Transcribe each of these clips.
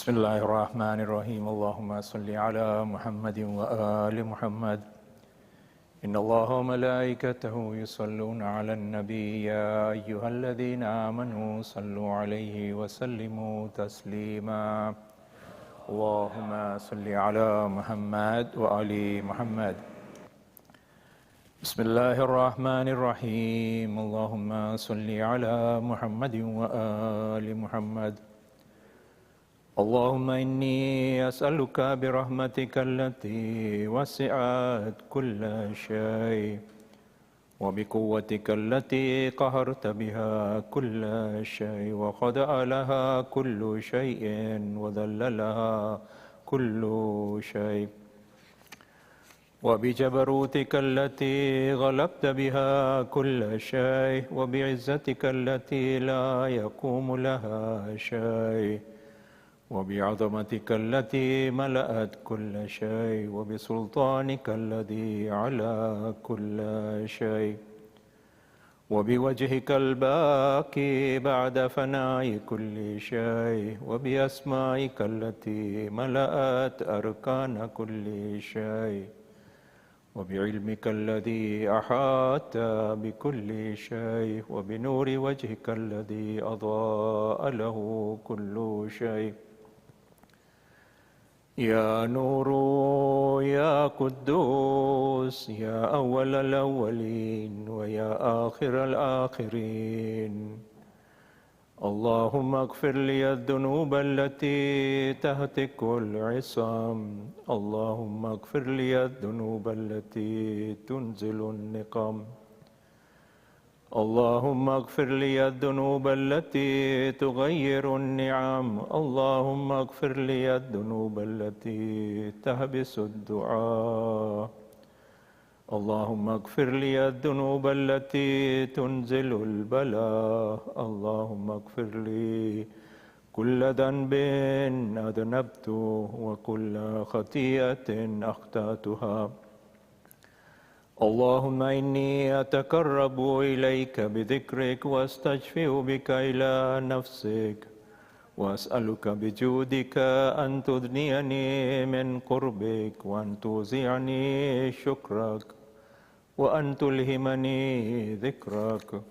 بسم الله الرحمن الرحيم اللهم صل على محمد وآل محمد إن الله وملائكته يصلون على النبي يا أيها الذين آمنوا صلوا عليه وسلموا تسليما اللهم صل على محمد وآل محمد بسم الله الرحمن الرحيم اللهم صل على محمد وآل محمد اللهم إني أسألك برحمتك التي وسعت كل شيء وبقوتك التي قهرت بها كل شيء وخضع لها كل شيء وذل لها كل شيء وبجبروتك التي غلبت بها كل شيء وبعزتك التي لا يقوم لها شيء وبعظمتك التي ملأت كل شيء وبسلطانك الذي على كل شيء وبوجهك الباقي بعد فناء كل شيء وبأسمائك التي ملأت أركان كل شيء وبعلمك الذي أحاط بكل شيء وبنور وجهك الذي أضاء له كل شيء يا نور يا قدوس يا أول الأولين ويا آخر الآخرين اللهم اغفر لي الذنوب التي تهتك العصام اللهم اغفر لي الذنوب التي تنزل النقم اللهم اغفر لي الذنوب التي تغير النعم اللهم اغفر لي الذنوب التي تحبس الدعاء اللهم اغفر لي الذنوب التي تنزل البلاء اللهم اغفر لي كل ذنب أذنبته وكل خطيئة أخطأتها اللهم إني أتقرب إليك بذكرك وأستشفع بك إلى نفسك وأسألك بجودك أن تدنيني من قربك وأن توزعني شكرك وأن تلهمني ذكرك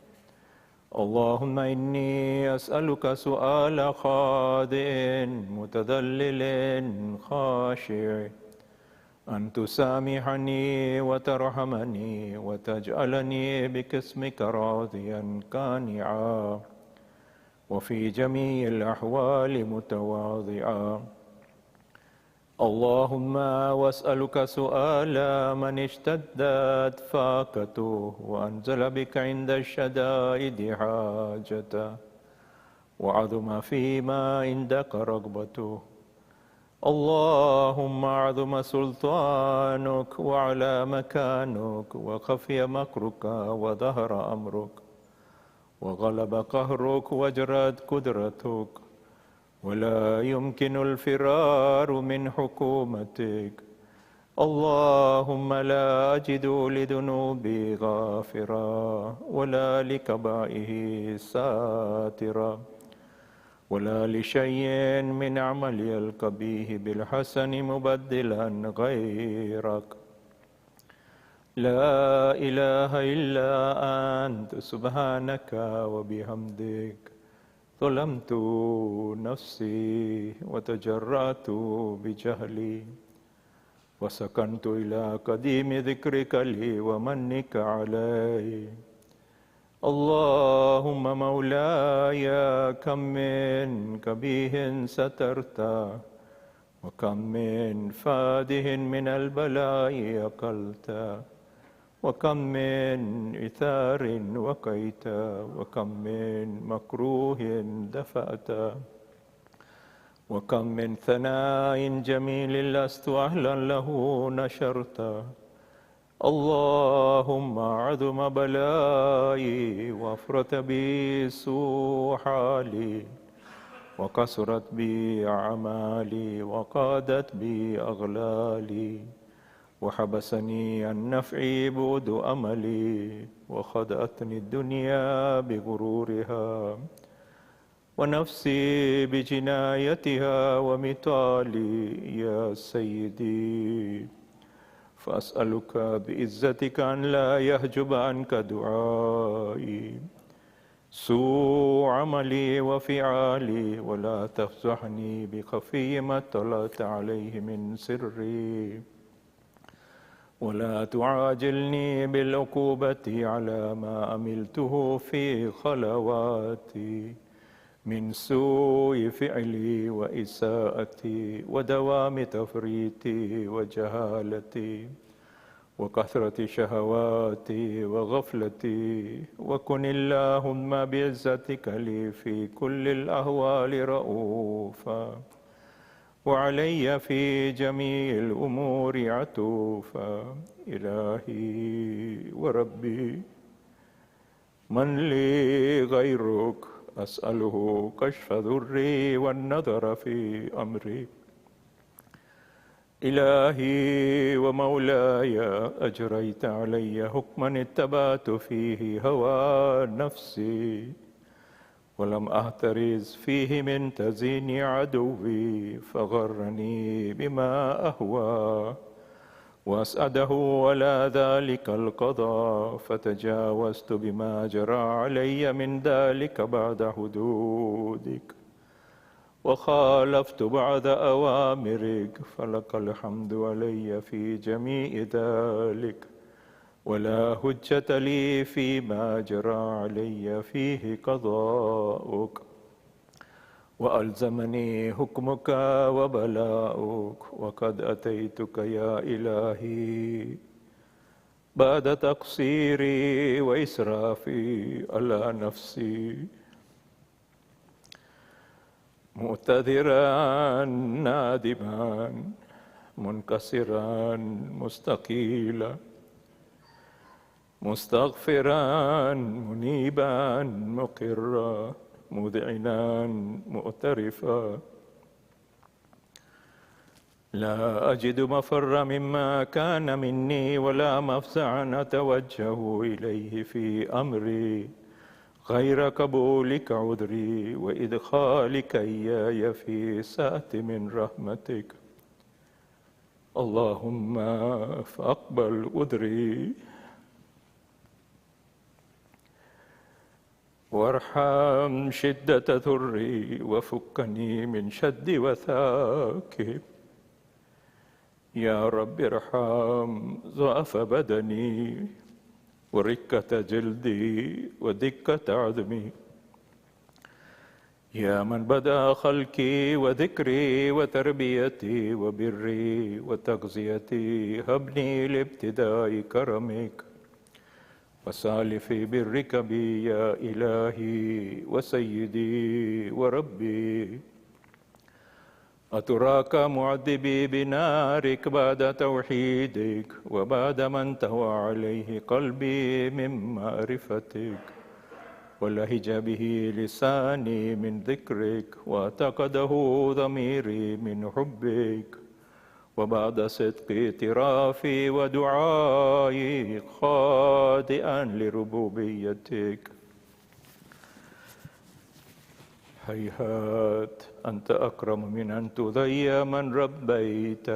اللهم إني أسألك سؤال خاضع متذلل خاشع أن تسامحني وترحمني وتجعلني باسمك راضيا قانعا وفي جميع الأحوال متواضعا اللهم واسألك سؤال من اشتدت فاقته وأنزل بك عند الشدائد حاجته وعظم فيما عندك رغبته اللهم عظم سلطانك وعلى مكانك وخفي مكرك وظهر أمرك وغلب قهرك وجرت قدرتك ولا يمكن الفرار من حكومتك اللهم لا أجد لذنوبي غافرا ولا لكبائه ساترا ولا لشيء من عملي القبيح بالحسن مبدلا غيرك لا إله إلا أنت سبحانك وبحمدك ظلمت نفسي وتجرأت بجهلي وسكنت إلى قديم ذكرك لي ومنك علي اللهم مولاي كم من قبيح سترت وكم من فاده من البلاء أقلت وكم من إثار وقيت وكم من مكروه دفعت وكم من ثناء جميل لست أهلا له نشرت اللهم عظم بلائي وافرت بي سوء حالي وكسرت بي أعمالي وقادت بي أغلالي وحبسني عن نفعي بعد أملي وخدعتني الدنيا بغرورها ونفسي بجنايتها ومثالي يا سيدي، فأسألك بعزتك أن لا يحجب عنك دعائي سوء عملي وفعالي، ولا تفضحني بخفي ما اطلعت عليه من سري، ولا تعاجلني بالعقوبة على ما عملته في خلواتي من سوء فعلي وإساءتي ودوام تفريطي وجهالتي وكثرة شهواتي وغفلتي. وكن اللهم بعزتك لي في كل الأحوال رؤوفا، وعلي في جميع الأمور عطوفا. إلهي وربي، من لي غيرك أسأله كشف ضري والنظر في أمري. إلهي ومولاي، أجريت علي حكما اتبعت فيه هوى نفسي، ولم أحترز فيه من تزيين عدوي، فغرني بما أهوى وأسأده ولا ذلك القضاء، فتجاوزت بما جرى علي من ذلك بعد حدودك، وخالفت بعد أوامرك، فلك الحمد علي في جميع ذلك، ولا حجة لي فيما جرى علي فيه قضاؤك. وألزمني حكمك وبلاؤك، وقد أتيتك يا إلهي بعد تقصيري وإسرافي على نفسي، معتذرا نادما منكسرا مستقيلا، مستغفرا منيبا مقرا، مذعنا مؤترفا. لا أجد مفر مما كان مني، ولا مفزعا أتوجه إليه في أمري، غير قبولك عذري وإدخالك إياي في سعة من رحمتك. اللهم فأقبل عذري وارحم شدة ضري، وفكني من شد وثاك. يا رب ارحم ضعف بدني وركة جلدي ودكة عظمي. يا من بدأ خلقي وذكري وتربيتي وبري وتغذيتي، هبني لابتداء كرمك وسالف برك بي يا إلهي وسيدي وربي. أتراك معذبي بنارك بعد توحيدك، وبعد ما انتوى عليه قلبي من معرفتك، ولهج به لساني من ذكرك، واعتقده ضميري من حبك، وبعد صدق اعترافي ودعائي خاضعا لربوبيتك. هيهات أنت أكرم من أن تضيع من ربيت،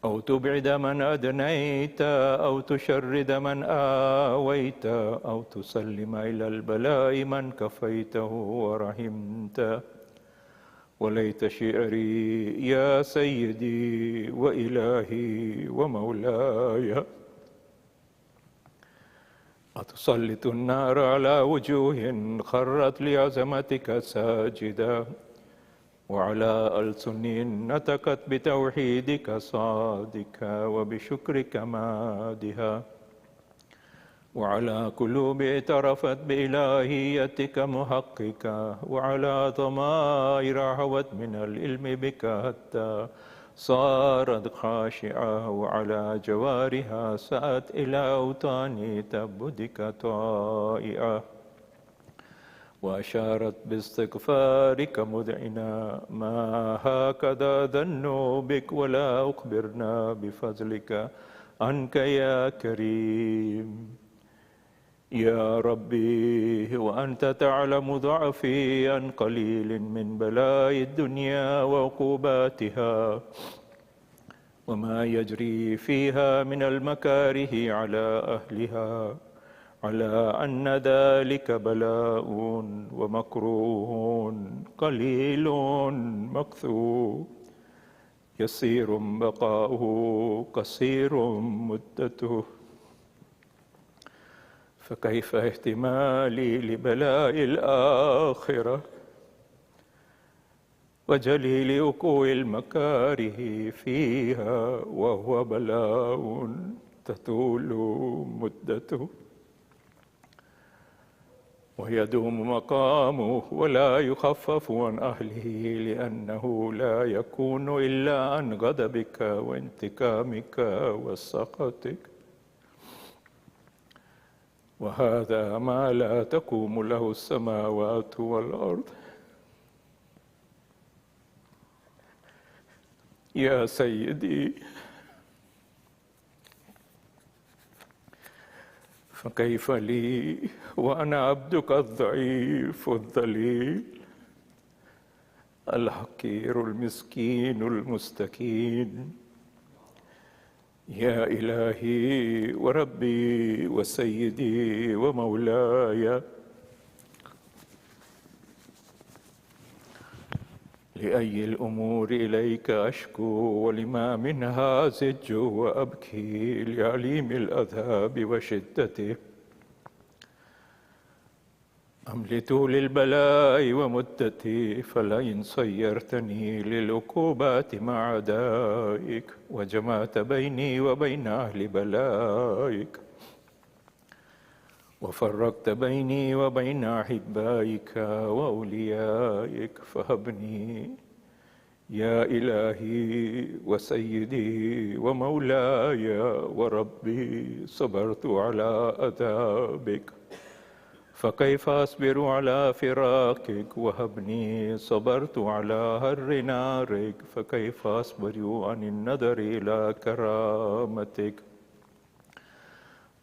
أو تبعد من أدنيت، أو تشرد من آويت، أو تسلم إلى البلاء من كفيته ورحمت. وليت شعري يا سيدي وإلهي ومولاي، أتسلط النار على وجوه خرت لعظمتك ساجدة، وعلى ألسن نطقت بتوحيدك صادقة وبشكرك مادها، وعلى قلوب اعترفت بإلهيتك محققة، وعلى ضمائر هوت من العلم بك حتى صارت خاشعة، وعلى جوارها سعت إلى أوطان تعبدك طائعة، وأشارت باستغفارك مذعنا. ما هكذا ظنوا بك ولا أخبرنا بفضلك عنك يا كريم. يا ربي وأنت تعلم ضعفي عن قليل من بلاء الدنيا وعقوباتها وما يجري فيها من المكاره على أهلها، على أن ذلك بلاء ومكروه قليل مكثور، يسير بقاؤه قصير مدته، فكيف احتمالي لبلاء الآخرة وجليل وقوع المكاره فيها وهو بلاء تطول مدته ويدوم مقامه ولا يخفف عن أهله، لأنه لا يكون إلا عن غضبك وانتقامك وسخطك، وهذا ما لا تقوم له السماوات والأرض. يا سيدي، فكيف لي وأنا عبدك الضعيف الذليل الحقير المسكين المستكين؟ يا إلهي وربي وسيدي ومولاي، لأي الأمور إليك أشكو ولما منها زج وأبكي، لعليم العذاب وشدته أم لطول البلاء ومدته؟ فلئن صيرتني للعقوبات مع أعدائك وجمعت بيني وبين أهل بلائك وفرقت بيني وبين أحبائك وأوليائك، فهبني يا إلهي وسيدي ومولاي وربي، صبرت على عذابك فكيف أصبر على فراقك؟ وهبني صبرت على هر نارك فكيف أصبر عن النظر إلى كرامتك؟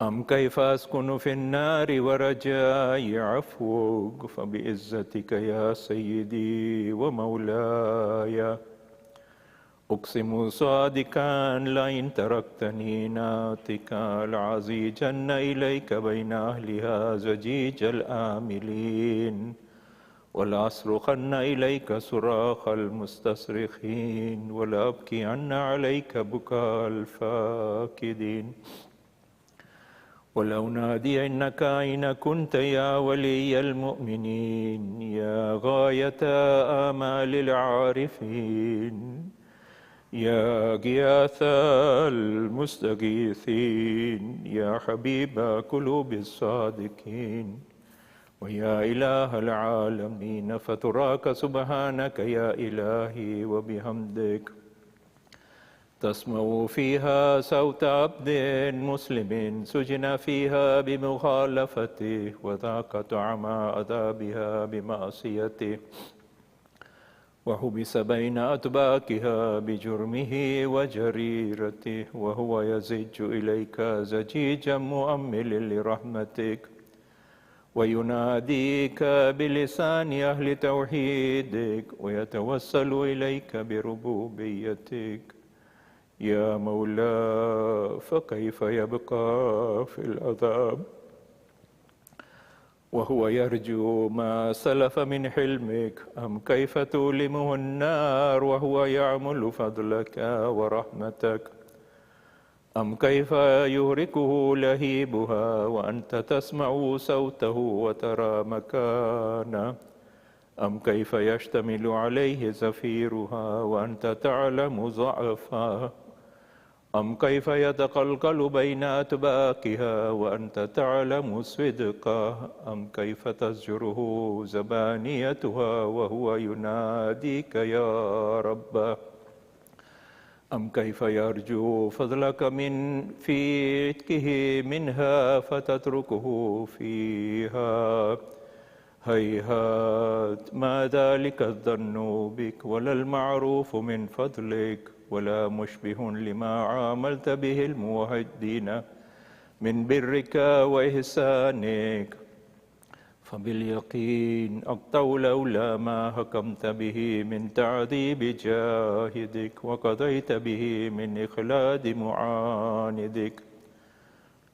أم كيف أسكن في النار ورجاء عفوك؟ فبعزتك يا سيدي ومولاي أقسم صادقا لئن تركتني ناطقا لعزيجن إليك بين أهلها زجيج الآملين ولأصرخن إليك صراخ المستصرخين ولأبكين عليك بكاء الفاقدين ولو نادينك أين كنت يا ولي المؤمنين، يا غاية آمال العارفين، يا غياث المستغيثين، يا حبيب قلوب الصادقين، ويا إله العالمين، فتراك سبحانك يا إلهي وبحمدك تسمع فيها صوت عبد مسلم سجن فيها بمخالفته وذاق طعم عذابها بمعصيته وحبس بين أطباقها بجرمه وجريرته وهو يزج إليك زجيجا مؤمل لرحمتك ويناديك بلسان أهل توحيدك ويتوسل إليك بربوبيتك. يا مولا، فكيف يبقى في العذاب وهو يرجو ما سلف من حلمك؟ أم كيف تؤلمه النار وهو يعمل فضلك ورحمتك؟ أم كيف يهركه لهيبها وأنت تسمع صوته وترى مكانه؟ أم كيف يشتمل عليه زفيرها وأنت تعلم ضعفها؟ أم كيف يتقلقل بين أطباقها وأنت تعلم صدقه؟ أم كيف تزجره زبانيتها وهو يناديك يا رب؟ أم كيف يرجو فضلك في عتقه منها فتتركه فيها؟ هيهات، ما ذلك الظن بك ولا المعروف من فضلك ولا مشبه لما عاملت به الموحدين من برك وإحسانك، فباليقين أقطع لولا ما حكمت به من تعذيب جاهدك وقضيت به من إخلاد معاندك،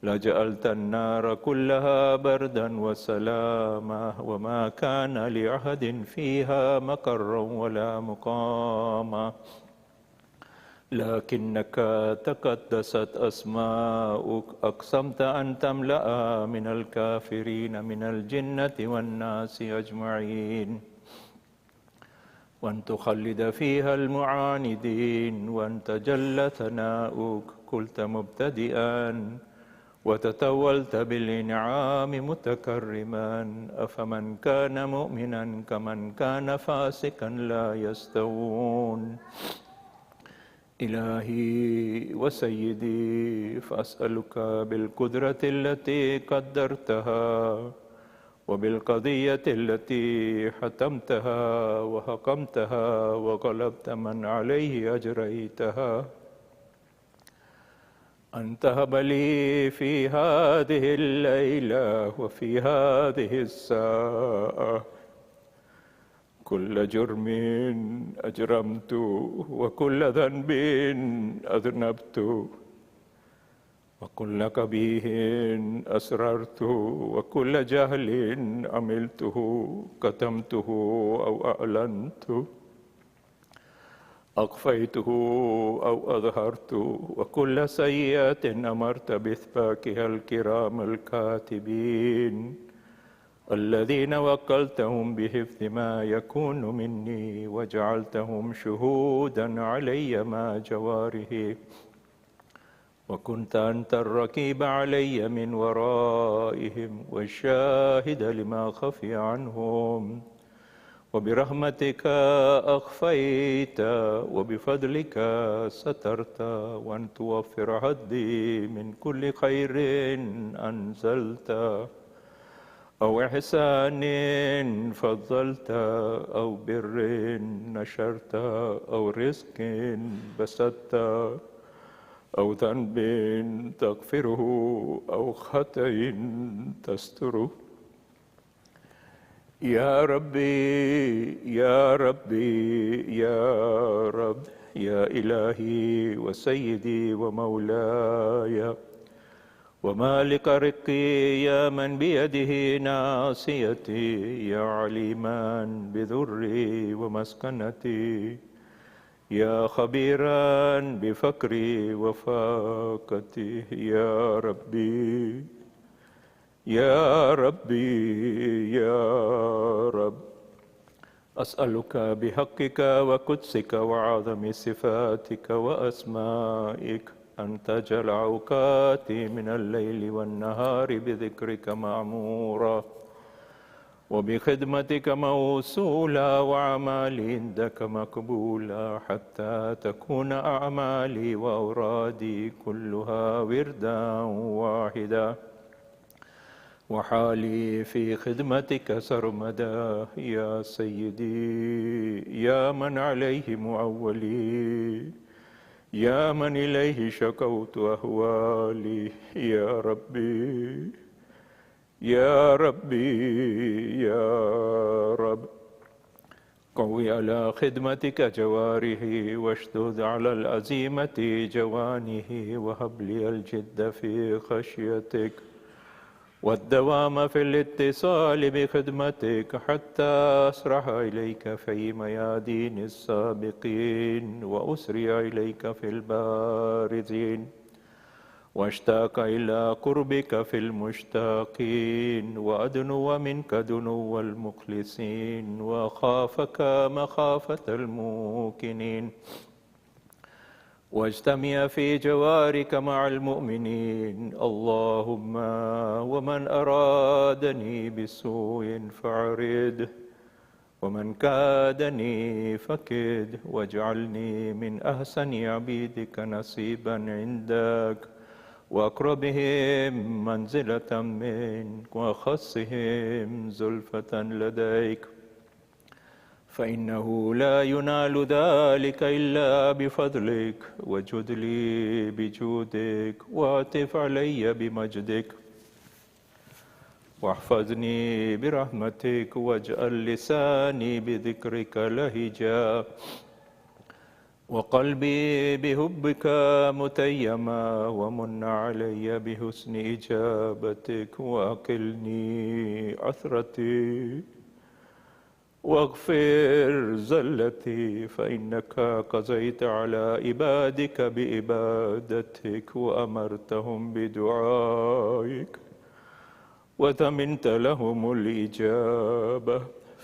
لجعلت النار كلها بردا وسلاما، وما كان لأحد فيها مقرا ولا مقاما، لكنك تقدست أسماؤك أقسمت أن تملأ من الكافرين من الجنة والناس أجمعين، وأن تخلد فيها المعاندين، وأن تجل ثناؤك قلت مبتدئا وتتولت بالإنعام متكرما، أفمن كان مؤمنا كمن كان فاسقا لا يستوون. إلهي وسيدي، فأسألك بالقدرة التي قدرتها وبالقضية التي حتمتها وحكمتها وغلبت من عليه أجريتها، أن تهب لي في هذه الليلة وفي هذه الساعة كل جرم أجرمت وكل ذنب أذنبت وكل قبيح أسررت وكل جهل عملته كتمته أو أعلنت، أخفيته أو أظهرت، وكل سيئة أمرت بإثباتها الكرام الكاتبين الذين وكلتهم بحفظ ما يكون مني، وجعلتهم شهودا علي مع جوارحي، وكنت أنت الرقيب علي من ورائهم والشاهد لما خفي عنهم، وبرحمتك أخفيت وبفضلك سترت، وأن توفر حظي من كل خير أنزلت أو إحسان فضلت أو بر نشرت أو رزق بسطت أو ذنب تغفره أو خطأ تستره. يا ربي يا ربي يا رب، يا إلهي وسيدي ومولاي ومالك رقي، يا من بيده ناصيتي، يا عليما بذري ومسكنتي، يا خبيرا بفقري وفاقتي، يا ربي يا ربي يا رب، أسألك بحقك وقدسك وعظم صفاتك وأسمائك أن تجعل أوقاتي من الليل والنهار بذكرك معمورة وبخدمتك موصولة وأعمالي عندك مقبولة، حتى تكون أعمالي وأورادي كلها وردا واحدا، وحالي في خدمتك سرمدا. يا سيدي يا من عليه معولي، يا من إليه شكوت أهوالي، يا ربي يا ربي يا رب، قوي على خدمتك جوارحي واشدد على العزيمة جوانه، وهب لي الجد في خشيتك والدوام في الاتصال بخدمتك، حتى أسرح إليك في ميادين السابقين وأسرع إليك في البارزين، واشتاق إلى قربك في المشتاقين، وأدنو منك دنو المخلصين، وأخافك مخافة الموقنين، واجتمع في جوارك مع المؤمنين. اللهم ومن أرادني بسوء فاعرضه، ومن كادني فكد، واجعلني من أحسن عبيدك نصيبا عندك، وأقربهم منزلة منك، وأخصهم زلفة لديك، فإنه لا ينال ذلك إلا بفضلك، وجد لي بجودك، وعطف علي بمجدك، واحفظني برحمتك، واجعل لساني بذكرك لهجا، وقلبي بحبك متيما، ومن علي بحسن إجابتك، وأقلني عثرتي، واغفر زلتي، فإنك قضيت على عبادك بإبادتك، وأمرتهم بدعائك، وضمنت لهم الإجابة.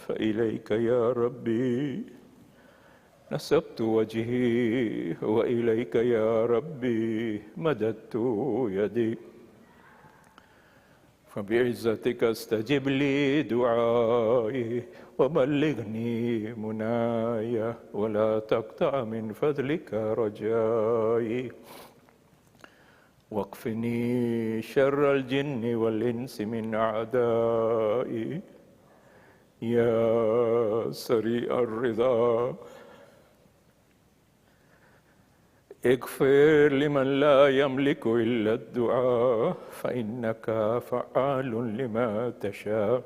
فإليك يا ربي نسبت وجهي، وإليك يا ربي مددت يدي، فبعزتك استجب لي دعائي، وبلغني مناي، ولا تقطع من فضلك رجائي، واكفني شر الجن والإنس من أعدائي، يا سريع الرضا. اغفر لمن لا يملك إلا الدعاء، فإنك فعال لما تشاء،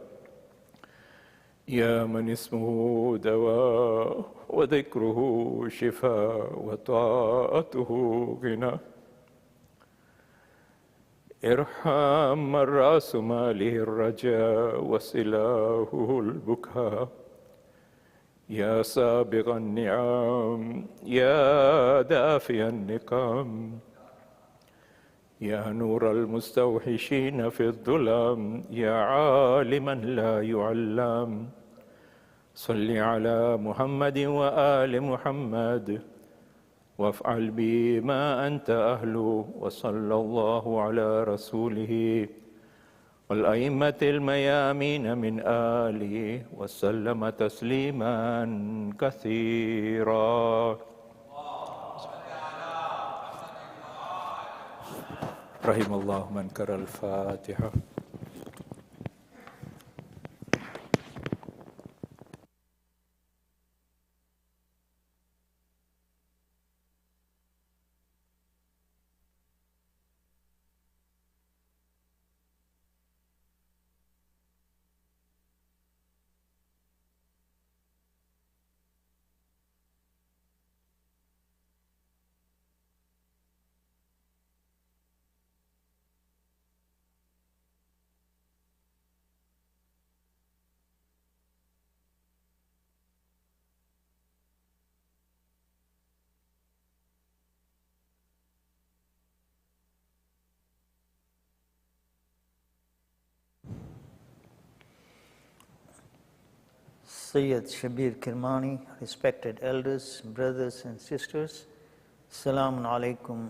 يا من اسمه دواء، وذكره شفاء، وطاعته غنى. ارحم من رأس ماله الرجاء، وسلاحه البكاء، يا سابغ النعم، يا دافع النقم، يا نور المستوحشين في الظلم، يا عالما لا يعلم. صل على محمد وآل محمد، وافعل بي ما أنت أهله، وصلى الله على رسوله والأئمة الميامين من آله، وسلم تسليما كثيرا. رحم الله من قرأ الفاتحة. Sayyid Shabbir Kirmani, respected elders, brothers and sisters, Assalamu alaikum.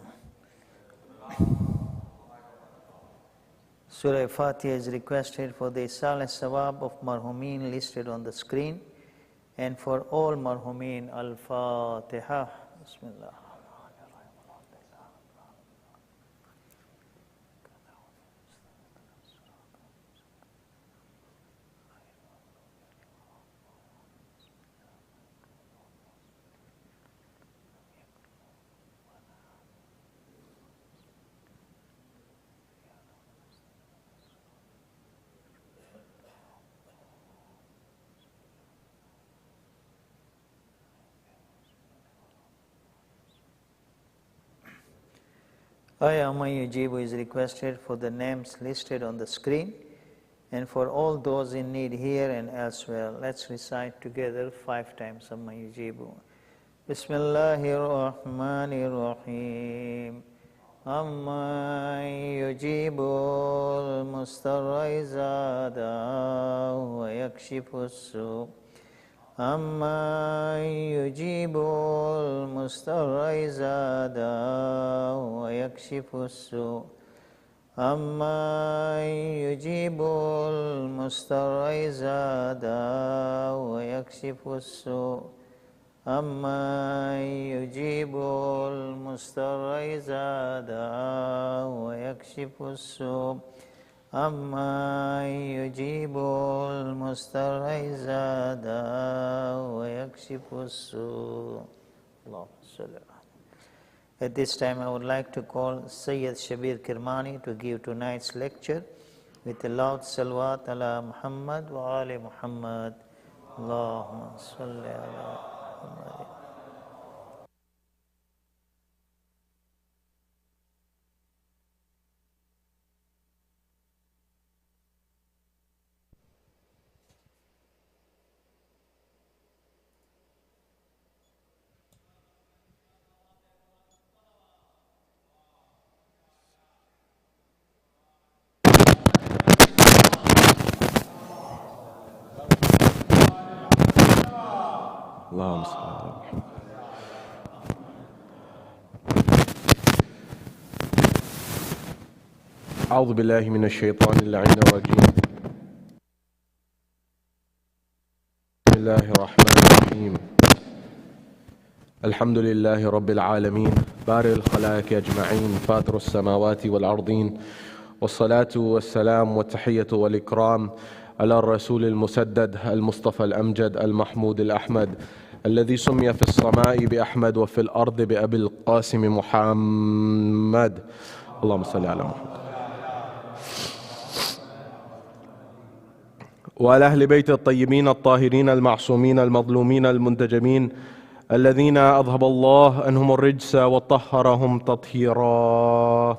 Surah Fatiha is requested for the Saleh Sawab of Marhumin listed on the screen, and for all Marhumin, Al-Fatiha. Bismillah. Hayy Yujibu is requested for the names listed on the screen, and for all those in need here and elsewhere. Let's recite together 5 times Amma Yujibu. Bismillahir Rahmanir Rahim. Amma yujibul mustarra iza da'ahu wa yakshifu as-su'. Amma yujibul mustarra iza da'ahu wa yakshifu as-su'. Amma yujibul mustarra iza da'ahu wa yakshifu as-su'. Amma yujibul mustarra iza da'ahu wa yakshifu as-su'. أَمَّن يُجِيبُ الْمُضْطَرَّ إِذَا دَعَاهُ وَيَكْشِفُ السُّوءَ. At this time, I would like to call Sayyid Shabbir Kirmani to give tonight's lecture with a loud salawat ala Muhammad wa ali Muhammad. Allahumma salli ala Muhammad. اللهم صل على محمد. أعوذ بالله من الشيطان اللعين الرجيم. بسم الله الرحمن الرحيم. الحمد لله رب العالمين بارئ الخلائق أجمعين فاطر السماوات والأرضين، والصلاة والسلام والتحية والإكرام على الرسول المسدد المصطفى الأمجد المحمود الأحمد الذي سمي في السماء بأحمد وفي الأرض بأبي القاسم محمد. اللهم صل على محمد وعلى أهل بيت الطيبين الطاهرين المعصومين المظلومين المنتجبين الذين أذهب الله عنهم الرجس وطهرهم تطهيرا.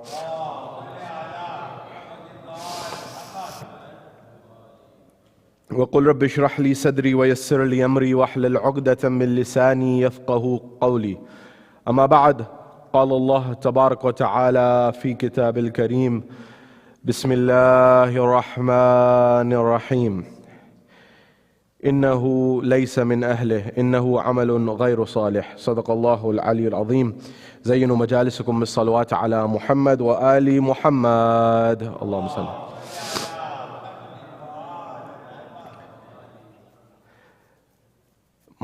وقل رب اشرح لي صدري ويسر لي أمري واحلل عقدة من لساني يفقه قولي. أما بعد، قال الله تبارك وتعالى في كتاب الكريم: بسم الله الرحمن الرحيم. إنه ليس من أهله إنه عمل غير صالح. صدق الله العلي العظيم. زينوا مجالسكم بالصلوات على محمد وآل محمد. اللهم صل.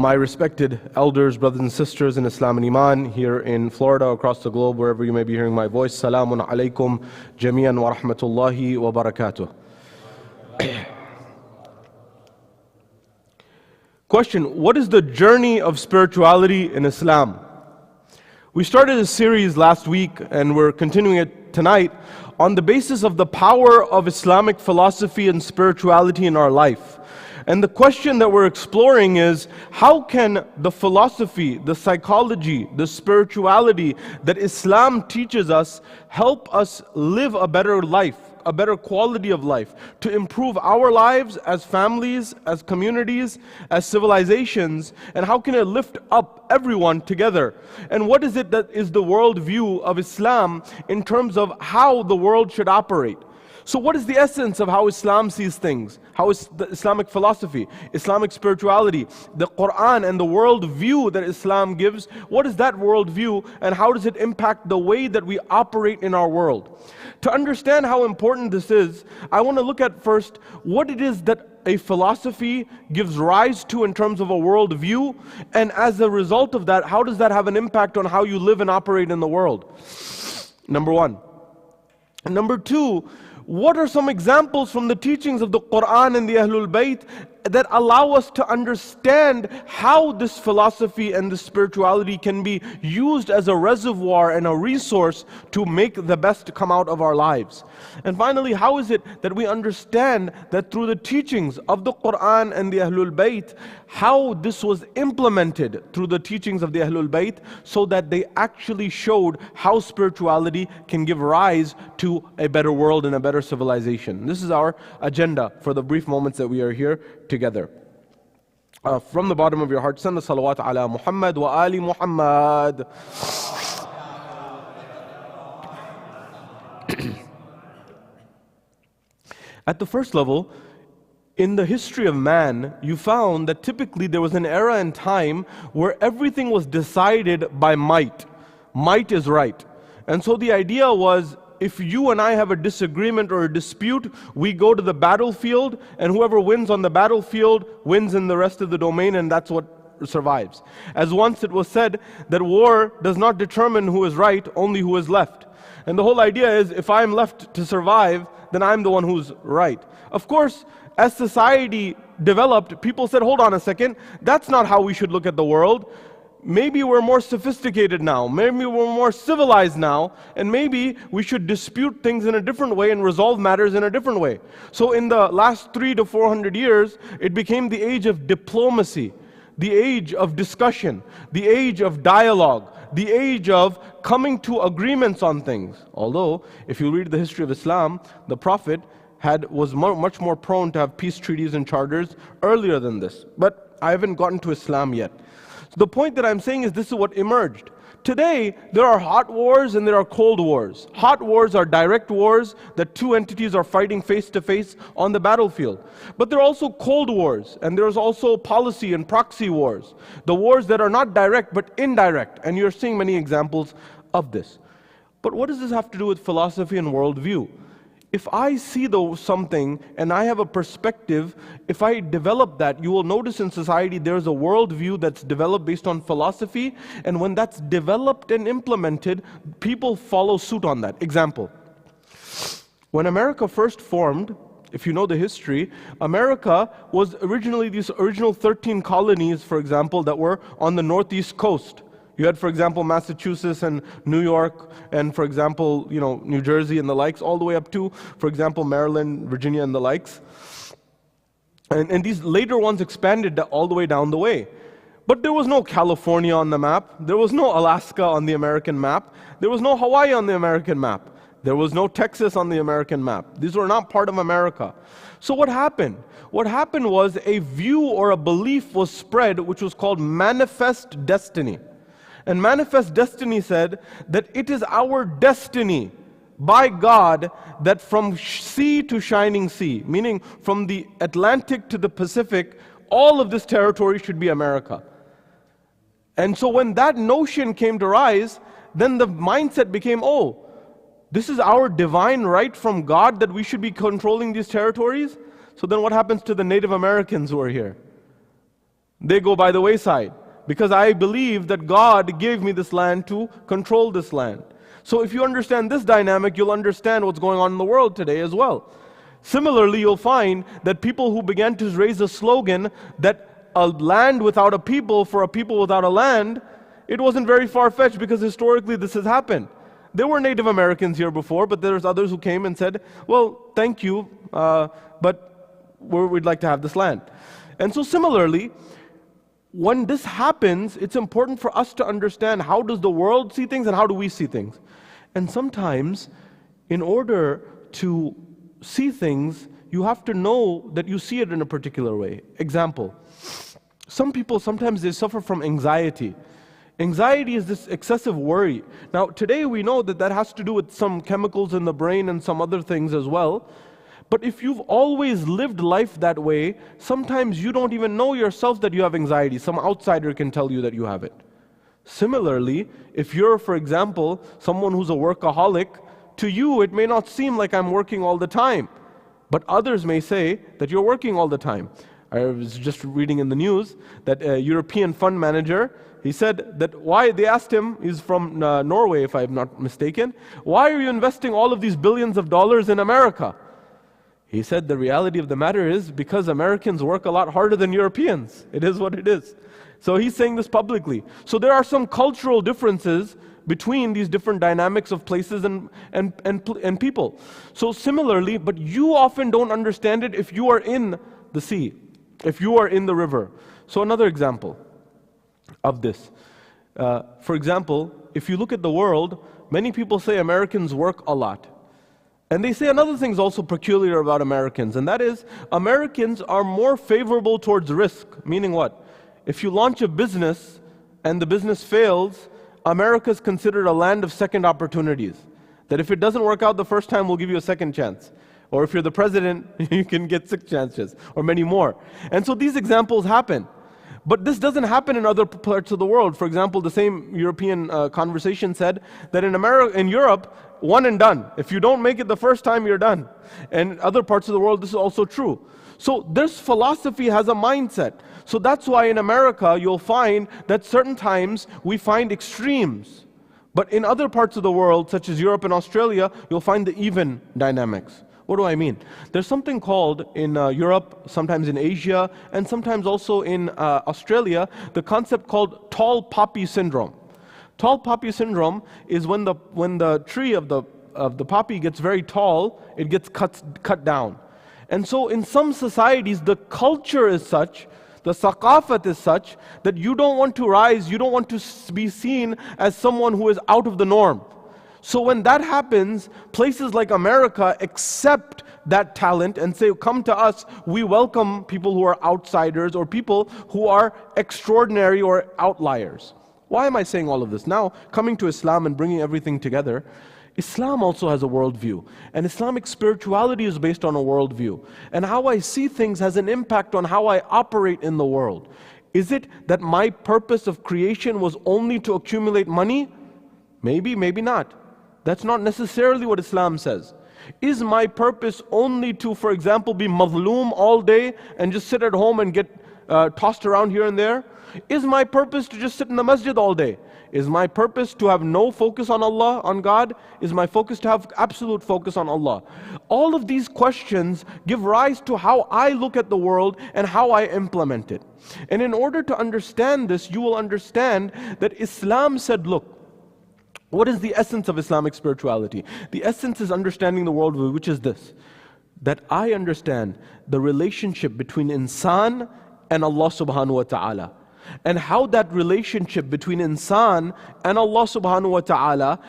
My respected elders, brothers and sisters in Islam and Iman here in Florida, across the globe, wherever you may be hearing my voice, Salamun alaykum jami'an wa rahmatullahi wa barakatuh. Question: what is the journey of spirituality in Islam? We started a series last week and we're continuing it tonight on the basis of the power of Islamic philosophy and spirituality in our life. And the question that we're exploring is, how can the philosophy, the psychology, the spirituality that Islam teaches us help us live a better life, a better quality of life, to improve our lives as families, as communities, as civilizations, and how can it lift up everyone together? And what is it that is the worldview of Islam in terms of how the world should operate? So what is the essence of how Islam sees things? How is the Islamic philosophy, Islamic spirituality, the Quran and the world view that Islam gives, what is that world view and how does it impact the way that we operate in our world? To understand how important this is, I want to look at first what it is that a philosophy gives rise to in terms of a world view, and as a result of that, how does that have an impact on how you live and operate in the world? Number one. Number two, what are some examples from the teachings of the Quran and the Ahlul Bayt that allow us to understand how this philosophy and this spirituality can be used as a reservoir and a resource to make the best come out of our lives? And finally, how is it that we understand that through the teachings of the Quran and the Ahlul Bayt, how this was implemented through the teachings of the Ahlul Bayt so that they actually showed how spirituality can give rise to a better world and a better civilization. This is our agenda for the brief moments that we are here together. From the bottom of your heart, send the salawat ala Muhammad wa ali Muhammad. At the first level, in the history of man, you found that typically there was an era and time where everything was decided by might. Might is right. And so the idea was, if you and I have a disagreement or a dispute, we go to the battlefield, and whoever wins on the battlefield wins in the rest of the domain, and that's what survives. As once it was said that war does not determine who is right, only who is left. And the whole idea is, if I'm left to survive, then I'm the one who's right. Of course, as society developed, people said, hold on a second, that's not how we should look at the world. Maybe we're more sophisticated now, maybe we're more civilized now, and maybe we should dispute things in a different way and resolve matters in a different way. So in the last 300 to 400 years, it became the age of diplomacy, the age of discussion, the age of dialogue, the age of coming to agreements on things. Although, if you read the history of Islam, the Prophet was much more prone to have peace treaties and charters earlier than this. But I haven't gotten to Islam yet. The point that I'm saying is this is what emerged. Today, there are hot wars and there are cold wars. Hot wars are direct wars that two entities are fighting face to face on the battlefield. But there are also cold wars, and there's also policy and proxy wars. The wars that are not direct but indirect, and you're seeing many examples of this. But what does this have to do with philosophy and worldview? If I see something and I have a perspective, if I develop that, you will notice in society there's a worldview that's developed based on philosophy, and when that's developed and implemented, people follow suit on that. Example, when America first formed, if you know the history, America was originally these original 13 colonies, for example, that were on the northeast coast. You had, for example, Massachusetts and New York, and for example, New Jersey and the likes, all the way up to, for example, Maryland, Virginia and the likes. And these later ones expanded all the way down the way. But there was no California on the map. There was no Alaska on the American map. There was no Hawaii on the American map. There was no Texas on the American map. These were not part of America. So what happened? What happened was a view or a belief was spread which was called manifest destiny. And manifest destiny said that it is our destiny by God that from sea to shining sea, meaning from the Atlantic to the Pacific, all of this territory should be America. And so when that notion came to rise, then the mindset became, oh, this is our divine right from God that we should be controlling these territories? So then what happens to the Native Americans who are here? They go by the wayside. Because I believe that God gave me this land to control this land. So if you understand this dynamic, you'll understand what's going on in the world today as well. Similarly, you'll find that people who began to raise a slogan that a land without a people for a people without a land, it wasn't very far-fetched because historically this has happened. There were Native Americans here before, but there's others who came and said, well, thank you, but we'd like to have this land. And so similarly, when this happens, it's important for us to understand how does the world see things and how do we see things. And sometimes, in order to see things, you have to know that you see it in a particular way. Example, some people, sometimes they suffer from anxiety. Anxiety is this excessive worry. Now, today we know that that has to do with some chemicals in the brain and some other things as well. But if you've always lived life that way, sometimes you don't even know yourself that you have anxiety. Some outsider can tell you that you have it. Similarly, if you're, for example, someone who's a workaholic, to you it may not seem like I'm working all the time. But others may say that you're working all the time. I was just reading in the news that a European fund manager, he said that they asked him, he's from Norway if I'm not mistaken, why are you investing all of these billions of dollars in America? He said the reality of the matter is because Americans work a lot harder than Europeans. It is what it is. So he's saying this publicly. So there are some cultural differences between these different dynamics of places and people. So similarly, but you often don't understand it if you are in the sea, if you are in the river. So another example of this. For example, if you look at the world, many people say Americans work a lot. And they say another thing is also peculiar about Americans, and that is Americans are more favorable towards risk. Meaning what? If you launch a business and the business fails, America is considered a land of second opportunities. That if it doesn't work out the first time, we'll give you a second chance. Or if you're the president, you can get 6 chances, or many more. And so these examples happen. But this doesn't happen in other parts of the world. For example, the same European conversation said that in Europe, one and done. If you don't make it the first time, you're done. And other parts of the world, this is also true. So this philosophy has a mindset. So that's why in America, you'll find that certain times we find extremes. But in other parts of the world, such as Europe and Australia, you'll find the even dynamics. What do I mean? There's something called in Europe, sometimes in Asia, and sometimes also in Australia, the concept called tall poppy syndrome. Tall poppy syndrome is when the tree of the poppy gets very tall, it gets cut down. And so in some societies, the culture is such, the thaqafat is such, that you don't want to rise, you don't want to be seen as someone who is out of the norm. So when that happens, places like America accept that talent and say, come to us, we welcome people who are outsiders or people who are extraordinary or outliers. Why am I saying all of this? Now, coming to Islam and bringing everything together, Islam also has a worldview, and Islamic spirituality is based on a worldview. And how I see things has an impact on how I operate in the world. Is it that my purpose of creation was only to accumulate money? Maybe, maybe not. That's not necessarily what Islam says. Is my purpose only to, for example, be mazloom all day and just sit at home and get tossed around here and there? Is my purpose to just sit in the masjid all day? Is my purpose to have no focus on Allah, on God? Is my focus to have absolute focus on Allah? All of these questions give rise to how I look at the world and how I implement it. And in order to understand this, you will understand that Islam said, look, what is the essence of Islamic spirituality? The essence is understanding the worldview, which is this, that I understand the relationship between insan and Allah subhanahu wa ta'ala, and how that relationship between insan and Allah subhanahu wa ta'ala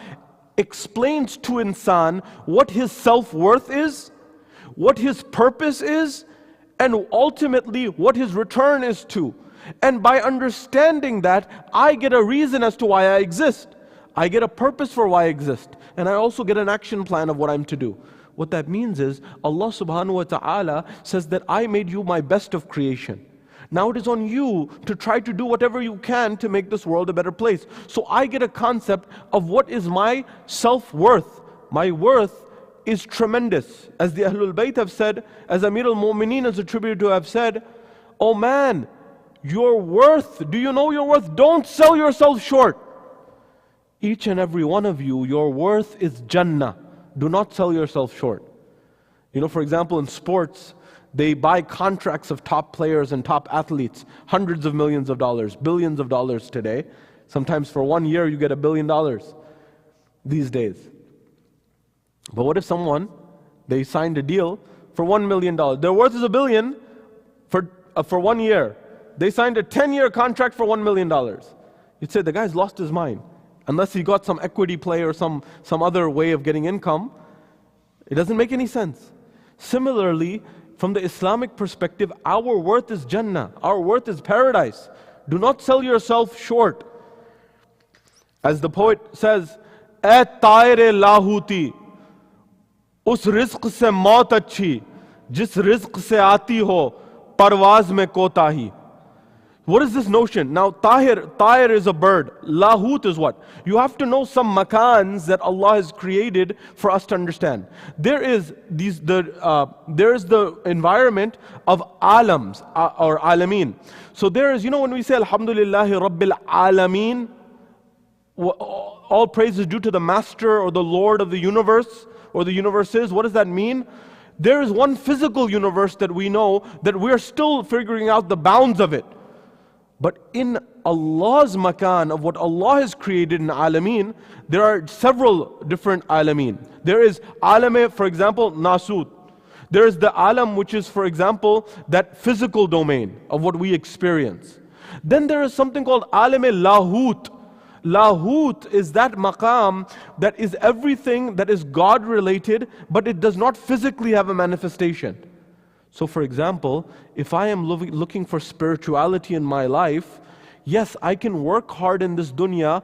explains to insan what his self-worth is, what his purpose is, and ultimately what his return is to. And by understanding that, I get a reason as to why I exist. I get a purpose for why I exist, and I also get an action plan of what I'm to do. What that means is, Allah subhanahu wa ta'ala says that I made you my best of creation. Now it is on you to try to do whatever you can to make this world a better place. So I get a concept of what is my self-worth. My worth is tremendous. As the Ahlul Bayt have said, as Amir al-Mu'mineen is attributed to have said, oh man, your worth, do you know your worth? Don't sell yourself short. Each and every one of you, your worth is Jannah. Do not sell yourself short. You know, for example, in sports, they buy contracts of top players and top athletes, hundreds of millions of dollars, billions of dollars today. Sometimes for 1 year you get $1 billion these days. But what if they signed a deal for $1 million? Their worth is $1 billion for 1 year. They signed a 10-year contract for $1 million. You'd say the guy's lost his mind. Unless he got some equity play or some other way of getting income, it doesn't make any sense. Similarly, from the Islamic perspective, our worth is Jannah. Our worth is paradise. Do not sell yourself short. As the poet says, "Ay taire lahuti, us rizq se maut achhi, jis rizq se aati ho, parwaz mein kotahi." What is this notion? Now, Tahir is a bird. Lahut is what? You have to know some makans that Allah has created for us to understand. There is the environment of alams or alameen. So there is, when we say Alhamdulillahi Rabbil Alameen, all praise is due to the Master or the Lord of the universe or the universes. What does that mean? There is one physical universe that we know that we are still figuring out the bounds of it. But in Allah's makan of what Allah has created in alameen, there are several different alameen. There is alame, for example, nasut. There is the alam which is, for example, that physical domain of what we experience. Then there is something called alame lahut. Lahut is that maqam that is everything that is God related, but it does not physically have a manifestation. So for example, if I am looking for spirituality in my life, yes, I can work hard in this dunya,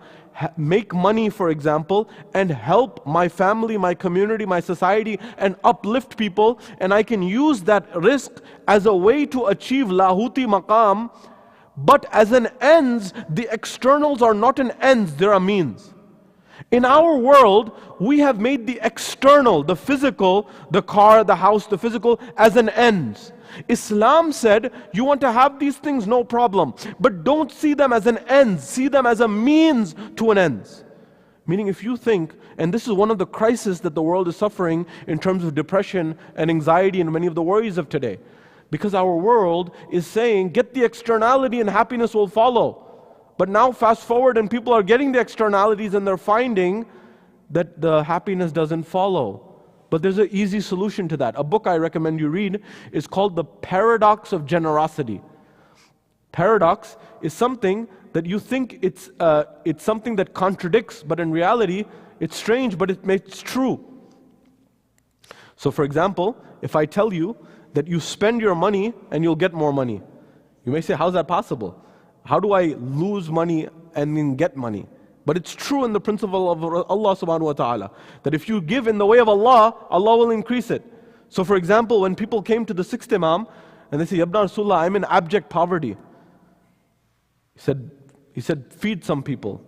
make money, for example, and help my family, my community, my society, and uplift people, and I can use that rizq as a way to achieve lahuti maqam, but as an ends, the externals are not an ends, they are means. In our world, we have made the external, the physical, the car, the house, the physical, as an end. Islam said, you want to have these things, no problem. But don't see them as an end, see them as a means to an end. Meaning if you think, and this is one of the crises that the world is suffering in terms of depression and anxiety and many of the worries of today. Because our world is saying, get the externality and happiness will follow. But now fast forward and people are getting the externalities and they're finding that the happiness doesn't follow. But there's an easy solution to that. A book I recommend you read is called The Paradox of Generosity. Paradox is something that you think it's something that contradicts, but in reality, it's strange, but it's true. So for example, if I tell you that you spend your money and you'll get more money, you may say, how's that possible? How do I lose money and then get money? But it's true in the principle of Allah subhanahu wa ta'ala, that if you give in the way of Allah, Allah will increase it. So for example, when people came to the sixth Imam, and they say, Yabna Rasulullah, I'm in abject poverty. He said, feed some people.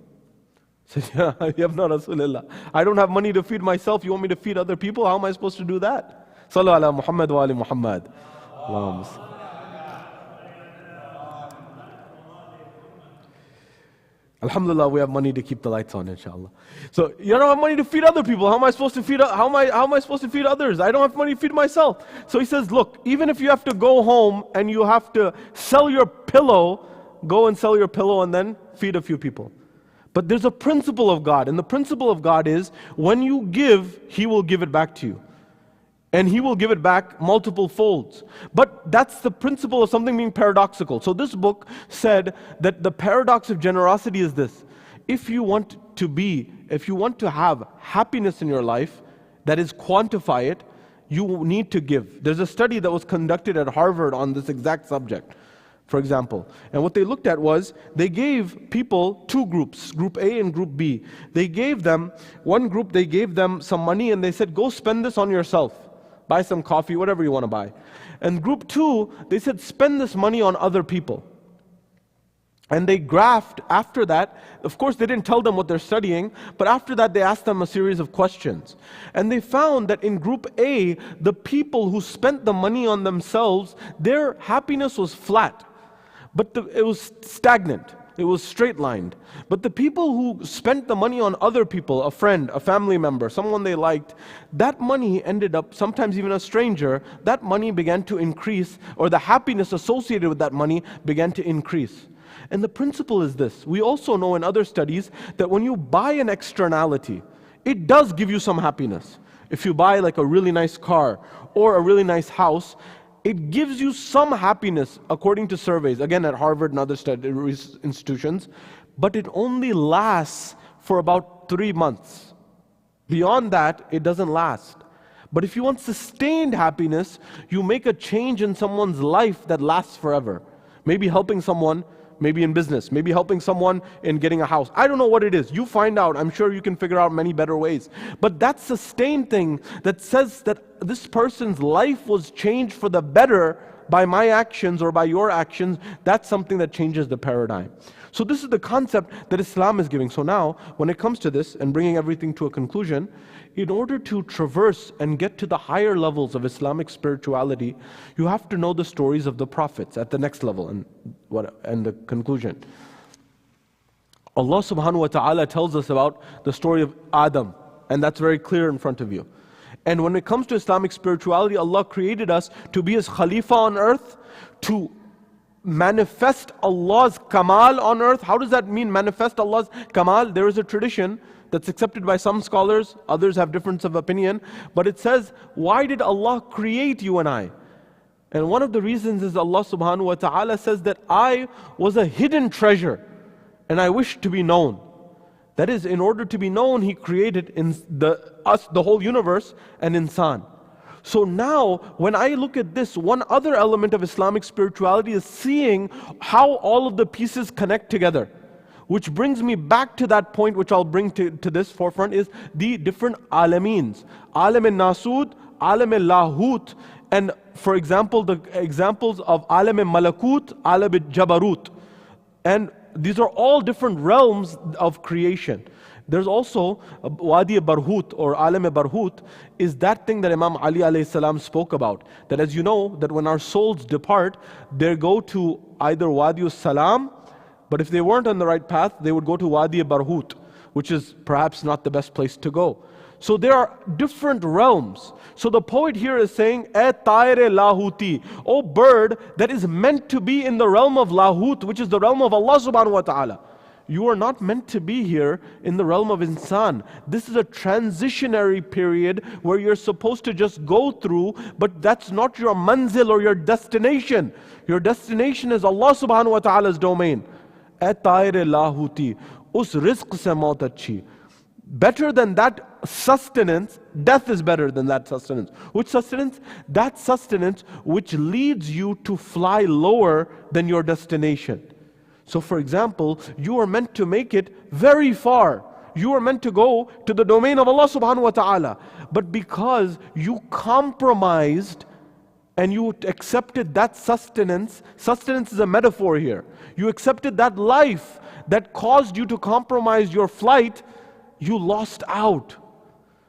He said, yeah, Yabna Rasulullah, I don't have money to feed myself, you want me to feed other people? How am I supposed to do that? Sallu ala Muhammad wa ali Muhammad. Allahumma. Alhamdulillah, we have money to keep the lights on, inshallah. So you don't have money to feed other people. How am I supposed to feed? How am I supposed to feed others? I don't have money to feed myself. So he says, look, even if you have to go home and you have to sell your pillow, go and sell your pillow and then feed a few people. But there's a principle of God, and the principle of God is when you give, He will give it back to you. And He will give it back multiple folds. But that's the principle of something being paradoxical. So this book said that the paradox of generosity is this. If you want to have happiness in your life, that is, quantify it, you need to give. There's a study that was conducted at Harvard on this exact subject, for example. And what they looked at was, they gave people two groups, Group A and Group B. One group, they gave them some money and they said, go spend this on yourself. Buy some coffee, whatever you want to buy. And Group 2, they said, spend this money on other people. And they graphed after that. Of course, they didn't tell them what they're studying, but after that, they asked them a series of questions. And they found that in Group A, the people who spent the money on themselves, their happiness was flat. But it was stagnant. It was straight-lined. But the people who spent the money on other people, a friend, a family member, someone they liked, that money ended up, sometimes even a stranger, that money began to increase, or the happiness associated with that money began to increase. And the principle is this. We also know in other studies that when you buy an externality, it does give you some happiness. If you buy like a really nice car or a really nice house, it gives you some happiness according to surveys, again at Harvard and other institutions, but it only lasts for about 3 months. Beyond that, it doesn't last. But if you want sustained happiness, you make a change in someone's life that lasts forever. Maybe helping someone, maybe in business, maybe helping someone in getting a house. I don't know what it is. You find out. I'm sure you can figure out many better ways. But that sustained thing that says that this person's life was changed for the better by my actions or by your actions, that's something that changes the paradigm. So this is the concept that Islam is giving. So now, when it comes to this and bringing everything to a conclusion, in order to traverse and get to the higher levels of Islamic spirituality, you have to know the stories of the prophets at the next level and the conclusion. Allah subhanahu wa ta'ala tells us about the story of Adam, and that's very clear in front of you. And when it comes to Islamic spirituality, Allah created us to be His Khalifa on earth, to manifest Allah's Kamal on earth. How does that mean, manifest Allah's Kamal? There is a tradition that's accepted by some scholars, others have difference of opinion, but it says, why did Allah create you and I? And one of the reasons is Allah subhanahu wa ta'ala says that I was a hidden treasure and I wish to be known. That is, in order to be known, He created the whole universe and insan. So now, when I look at this, one other element of Islamic spirituality is seeing how all of the pieces connect together. Which brings me back to that point which I'll bring to this forefront, is the different alameens. Alam al-Nasud, Alam al-Lahut, and for example, the examples of Alam al-Malakut, Alam al-Jabarut. And these are all different realms of creation. There's also Wadi Barhut or Alam Barhut, is that thing that Imam Ali alayhi salam spoke about. That, as you know, that when our souls depart, they go to either Wadi Salam, but if they weren't on the right path, they would go to Wadi Barhut. which is perhaps not the best place to go. So there are different realms. So the poet here is saying, "E taire lahuti," O bird that is meant to be in the realm of lahut, which is the realm of Allah subhanahu wa ta'ala. You are not meant to be here in the realm of insan. This is a transitionary period where you're supposed to just go through, but that's not your manzil or your destination. Your destination is Allah subhanahu wa ta'ala's domain. "E taire lahuti," us rizq se maut achhi. Better than that sustenance, death is better than that sustenance. Which sustenance? That sustenance which leads you to fly lower than your destination. So for example, you are meant to make it very far. You are meant to go to the domain of Allah subhanahu wa ta'ala. But because you compromised and you accepted that sustenance is a metaphor here. You accepted that life that caused you to compromise your flight, you lost out.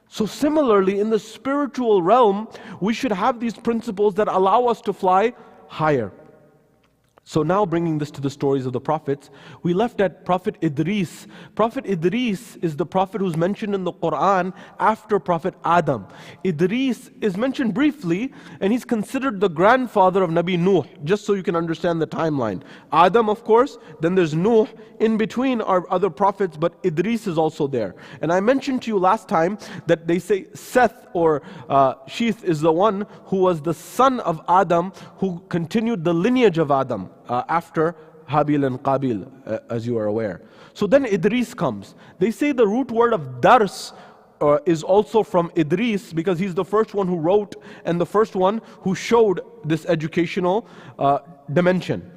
So similarly, in the spiritual realm, we should have these principles that allow us to fly higher. So now bringing this to the stories of the prophets, we left at Prophet Idris. Prophet Idris is the prophet who's mentioned in the Quran after Prophet Adam. Idris is mentioned briefly, and he's considered the grandfather of Nabi Nuh, just so you can understand the timeline. Adam, of course, then there's Nuh. In between are other prophets, but Idris is also there. And I mentioned to you last time that they say Seth or Sheeth is the one who was the son of Adam, who continued the lineage of Adam after Habil and Qabil, as you are aware. So then Idris comes. They say the root word of dars is also from Idris, because he's the first one who wrote and the first one who showed this educational dimension.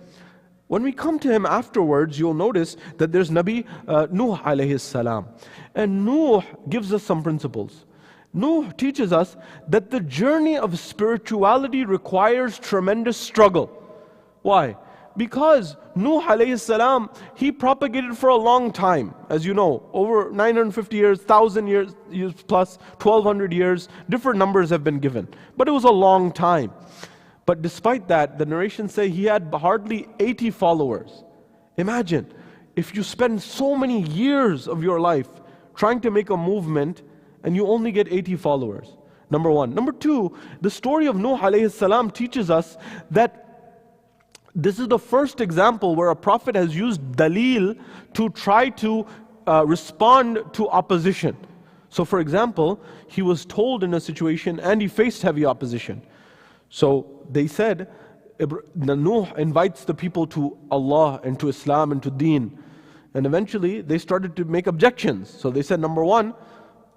When we come to him afterwards, you'll notice that there's Nabi Nuh alayhi salam. And Nuh gives us some principles. Nuh teaches us that the journey of spirituality requires tremendous struggle. Why? Because Nuh alayhi salam, he propagated for a long time, as you know, over 950 years, 1,000 years plus, 1,200 years, different numbers have been given. But it was a long time. But despite that, the narrations say he had hardly 80 followers. Imagine, if you spend so many years of your life trying to make a movement and you only get 80 followers. Number one. Number two, the story of Nuh alayhi salam teaches us that this is the first example where a prophet has used dalil to try to respond to opposition. So for example, he was told in a situation and he faced heavy opposition. So they said, Nuh invites the people to Allah and to Islam and to Deen. And eventually they started to make objections. So they said, number one,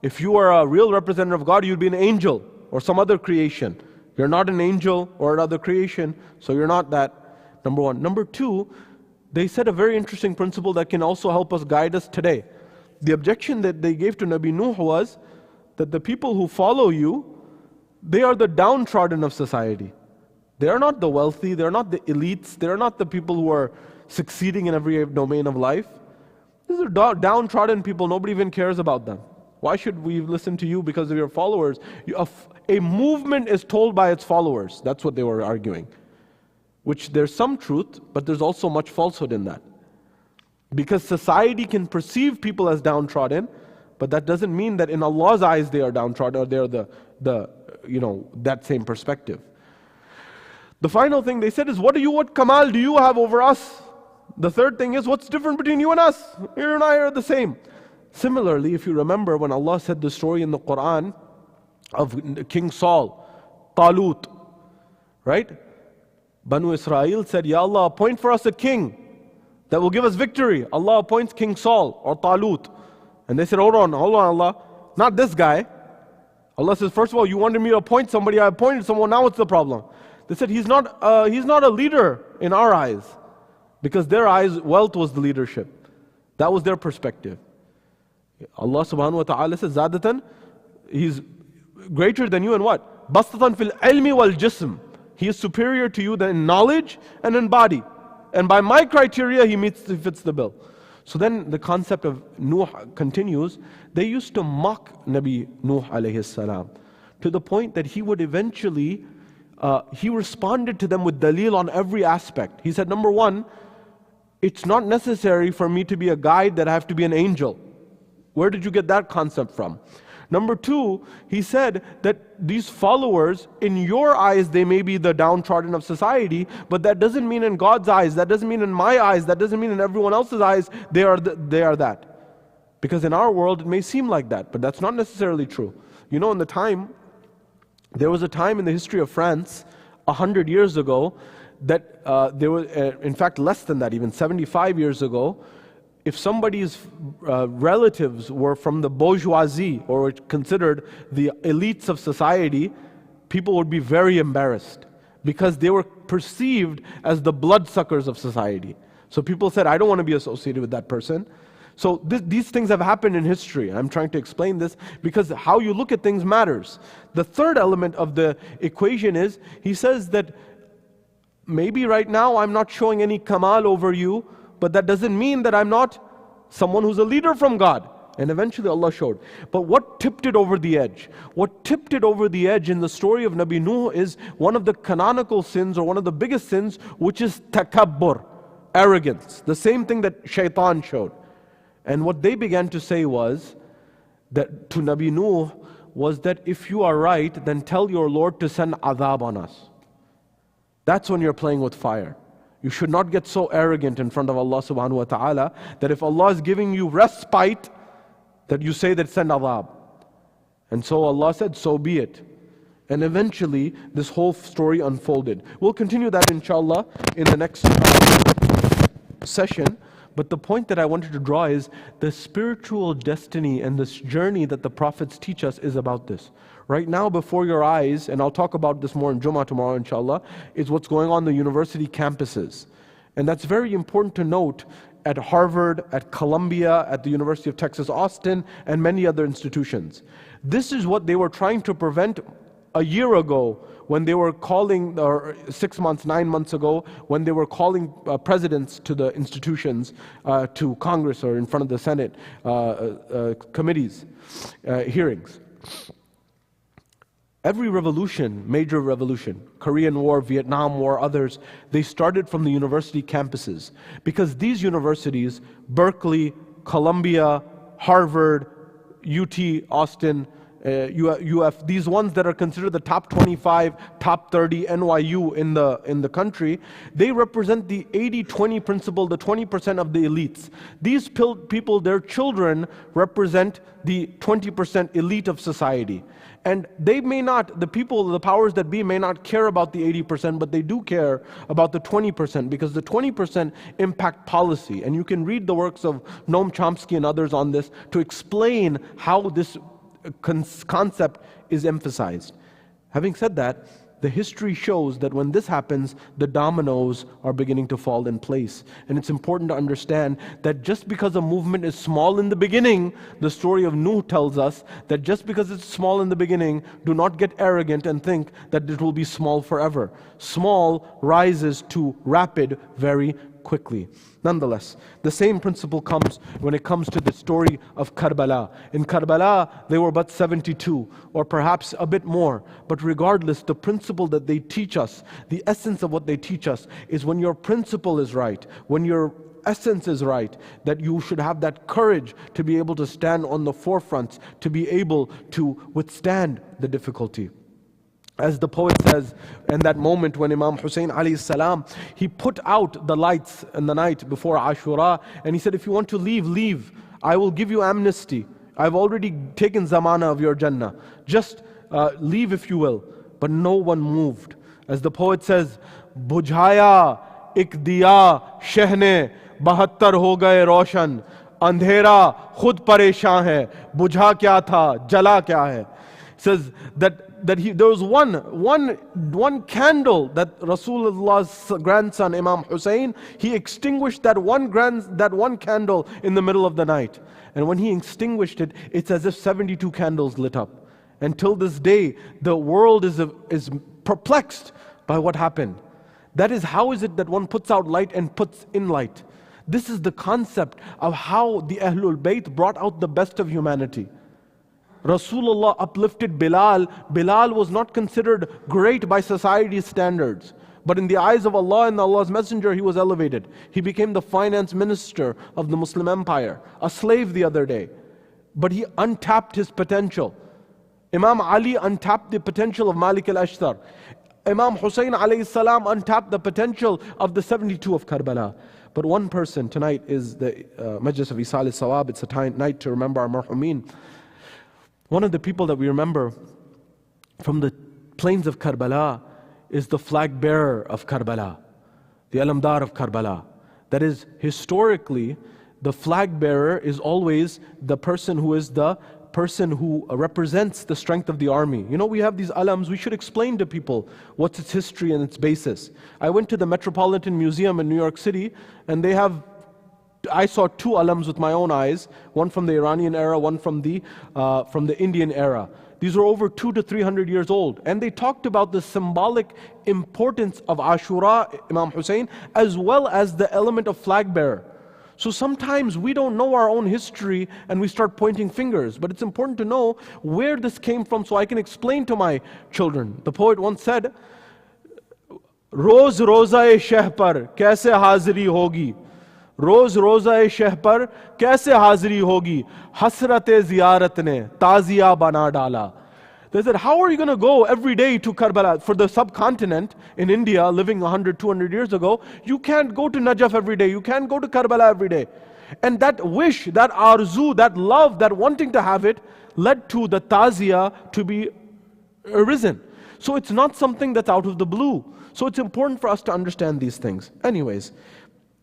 if you are a real representative of God, you'd be an angel or some other creation. You're not an angel or another creation, so you're not that. Number one. Number two, they said a very interesting principle that can also help us guide us today. The objection that they gave to Nabi Nuh was that the people who follow you, they are the downtrodden of society. They are not the wealthy, they are not the elites, they are not the people who are succeeding in every domain of life. These are downtrodden people, nobody even cares about them. Why should we listen to you because of your followers? A movement is told by its followers. That's what they were arguing. Which there's some truth, but there's also much falsehood in that. Because society can perceive people as downtrodden, but that doesn't mean that in Allah's eyes they are downtrodden or they're that same perspective. The final thing they said is, what kamal do you have over us? The third thing is, what's different between you and us? You and I are the same. Similarly, if you remember when Allah said the story in the Quran of King Saul, Talut, right? Banu Israel said, Ya Allah, appoint for us a king that will give us victory. Allah appoints King Saul or Talut. And they said, hold on Allah, not this guy. Allah says, first of all, you wanted me to appoint somebody, I appointed someone, now what's the problem? They said, he's not a leader in our eyes. Because their eyes, wealth was the leadership. That was their perspective. Allah subhanahu wa ta'ala says, Zadatan, he's greater than you in what? Bastatan fil ilmi wal jism. He is superior to you in knowledge and in body. And by my criteria, he fits the bill. So then the concept of Nuh continues. They used to mock Nabi Nuh alayhi salam to the point that he would eventually, he responded to them with dalil on every aspect. He said, number one, it's not necessary for me to be a guide that I have to be an angel. Where did you get that concept from? Number two, he said that these followers, in your eyes, they may be the downtrodden of society, but that doesn't mean in God's eyes, that doesn't mean in my eyes, that doesn't mean in everyone else's eyes, they are that. Because in our world, it may seem like that, but that's not necessarily true. You know, there was a time in the history of France, 100 years ago, that there was, in fact, less than that, even 75 years ago, if somebody's relatives were from the bourgeoisie or were considered the elites of society, people would be very embarrassed because they were perceived as the bloodsuckers of society. So people said, I don't want to be associated with that person. So these things have happened in history. I'm trying to explain this because how you look at things matters. The third element of the equation is, he says that maybe right now I'm not showing any kamal over you, but that doesn't mean that I'm not someone who's a leader from God. And eventually Allah showed. But what tipped it over the edge? What tipped it over the edge in the story of Nabi Nuh is one of the canonical sins, or one of the biggest sins, which is takabbur, arrogance. The same thing that shaitan showed. And what they began to say was, that to Nabi Nuh, was that if you are right, then tell your Lord to send adhab on us. That's when you're playing with fire. You should not get so arrogant in front of Allah subhanahu wa ta'ala, that if Allah is giving you respite, that you say that send adhab. And so Allah said, so be it. And eventually, this whole story unfolded. We'll continue that inshallah in the next session. But the point that I wanted to draw is the spiritual destiny and this journey that the prophets teach us is about this. Right now before your eyes, and I'll talk about this more in Jummah tomorrow inshallah, is what's going on in the university campuses. And that's very important to note at Harvard, at Columbia, at the University of Texas, Austin, and many other institutions. This is what they were trying to prevent a year ago when they were calling, or 6 months, 9 months ago, when they were calling presidents to the institutions, to Congress or in front of the Senate committees, hearings. Every revolution, major revolution, Korean War, Vietnam War, others, they started from the university campuses. Because these universities, Berkeley, Columbia, Harvard, UT, Austin, UF, these ones that are considered the top 25, top 30, NYU in the country, they represent the 80-20 principle, the 20% of the elites. These people, their children, represent the 20% elite of society. And they may not, the people, the powers that be may not care about the 80%, but they do care about the 20%, because the 20% impact policy. And you can read the works of Noam Chomsky and others on this to explain how this concept is emphasized. Having said that, the history shows that when this happens, the dominoes are beginning to fall in place. And it's important to understand that just because a movement is small in the beginning, the story of Nuh tells us that just because it's small in the beginning, do not get arrogant and think that it will be small forever. Small rises to rapid very quickly. Nonetheless, the same principle comes when it comes to the story of Karbala. In Karbala, they were but 72, or perhaps a bit more. But regardless, the principle that they teach us, the essence of what they teach us, is when your principle is right, when your essence is right, that you should have that courage to be able to stand on the forefront, to be able to withstand the difficulty. As the poet says, in that moment when Imam Hussein alayhi salam, he put out the lights in the night before Ashura, and he said, if you want to leave, leave. I will give you amnesty. I've already taken zamana of your Jannah. Just leave if you will. But no one moved. As the poet says, Bujhaya ik diya shehne 72 ho gaye roshan, andhera khud pareshan hai, bujha kya tha, jala kya hai. Says that there was one candle that Rasulullah's grandson Imam Hussein, he extinguished that one candle in the middle of the night. And when he extinguished it, it's as if 72 candles lit up. And till this day, the world is perplexed by what happened. That is, how is it that one puts out light and puts in light? This is the concept of how the Ahlul Bayt brought out the best of humanity. Rasulullah uplifted Bilal. Bilal was not considered great by society's standards. But in the eyes of Allah and Allah's Messenger, he was elevated. He became the finance minister of the Muslim empire, a slave the other day. but he untapped his potential. Imam Ali untapped the potential of Malik al-Ashtar. Imam Hussein alayhi salam untapped the potential of the 72 of Karbala. But one person, tonight is the Majlis of Isal al-Sawab, it's a night to remember our marhumeen. One of the people that we remember from the plains of Karbala is the flag bearer of Karbala, the Alamdar of Karbala. That is, historically, the flag bearer is always the person who is the person who represents the strength of the army. You know, we have these alams, we should explain to people what's its history and its basis. I went to the Metropolitan Museum in New York City, and I saw 2 alams with my own eyes, one from the Iranian era, one from the Indian era. These are over 200 to 300 years old, and they talked about the symbolic importance of Ashura, Imam Hussein, as well as the element of flag bearer. So sometimes we don't know our own history and we start pointing fingers, but it's important to know where this came from so I can explain to my children. The poet once said, Roz roza-e sheh par kaise haziri hogi, Roz roza-e sheh par kaise haziri hogi, hasrat-e ziyarat ne taziya bana dala. They said, how are you going to go every day to Karbala? For the subcontinent in India, living 100, 200 years ago, you can't go to Najaf every day. You can't go to Karbala every day. And that wish, that arzu, that love, that wanting to have it, led to the tazia to be arisen. So it's not something that's out of the blue. So it's important for us to understand these things. Anyways,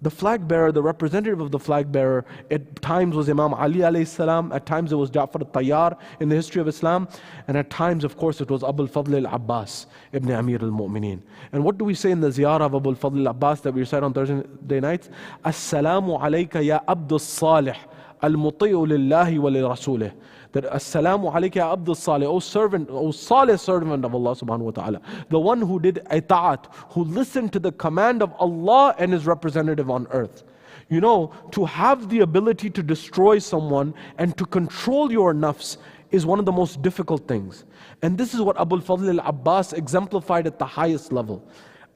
the flag bearer, the representative of the flag bearer, at times was Imam Ali alayhi salam, at times it was Ja'far al-Tayyar in the history of Islam, and at times, of course, it was Abu al-Fadl al-Abbas ibn Amir al-Mu'mineen. And what do we say in the ziyarah of Abu al-Fadl al-Abbas that we recite on Thursday nights? As-salamu alayka ya Abdul Salih, al-muti'u lillahi wa li rasulih. That As-salamu alayka ya Abdul Salih, O servant, O Salih servant of Allah subhanahu wa ta'ala. The one who did ita'at, who listened to the command of Allah and His representative on earth. You know, to have the ability to destroy someone and to control your nafs is one of the most difficult things. And this is what Abu al-Fadl al-Abbas exemplified at the highest level.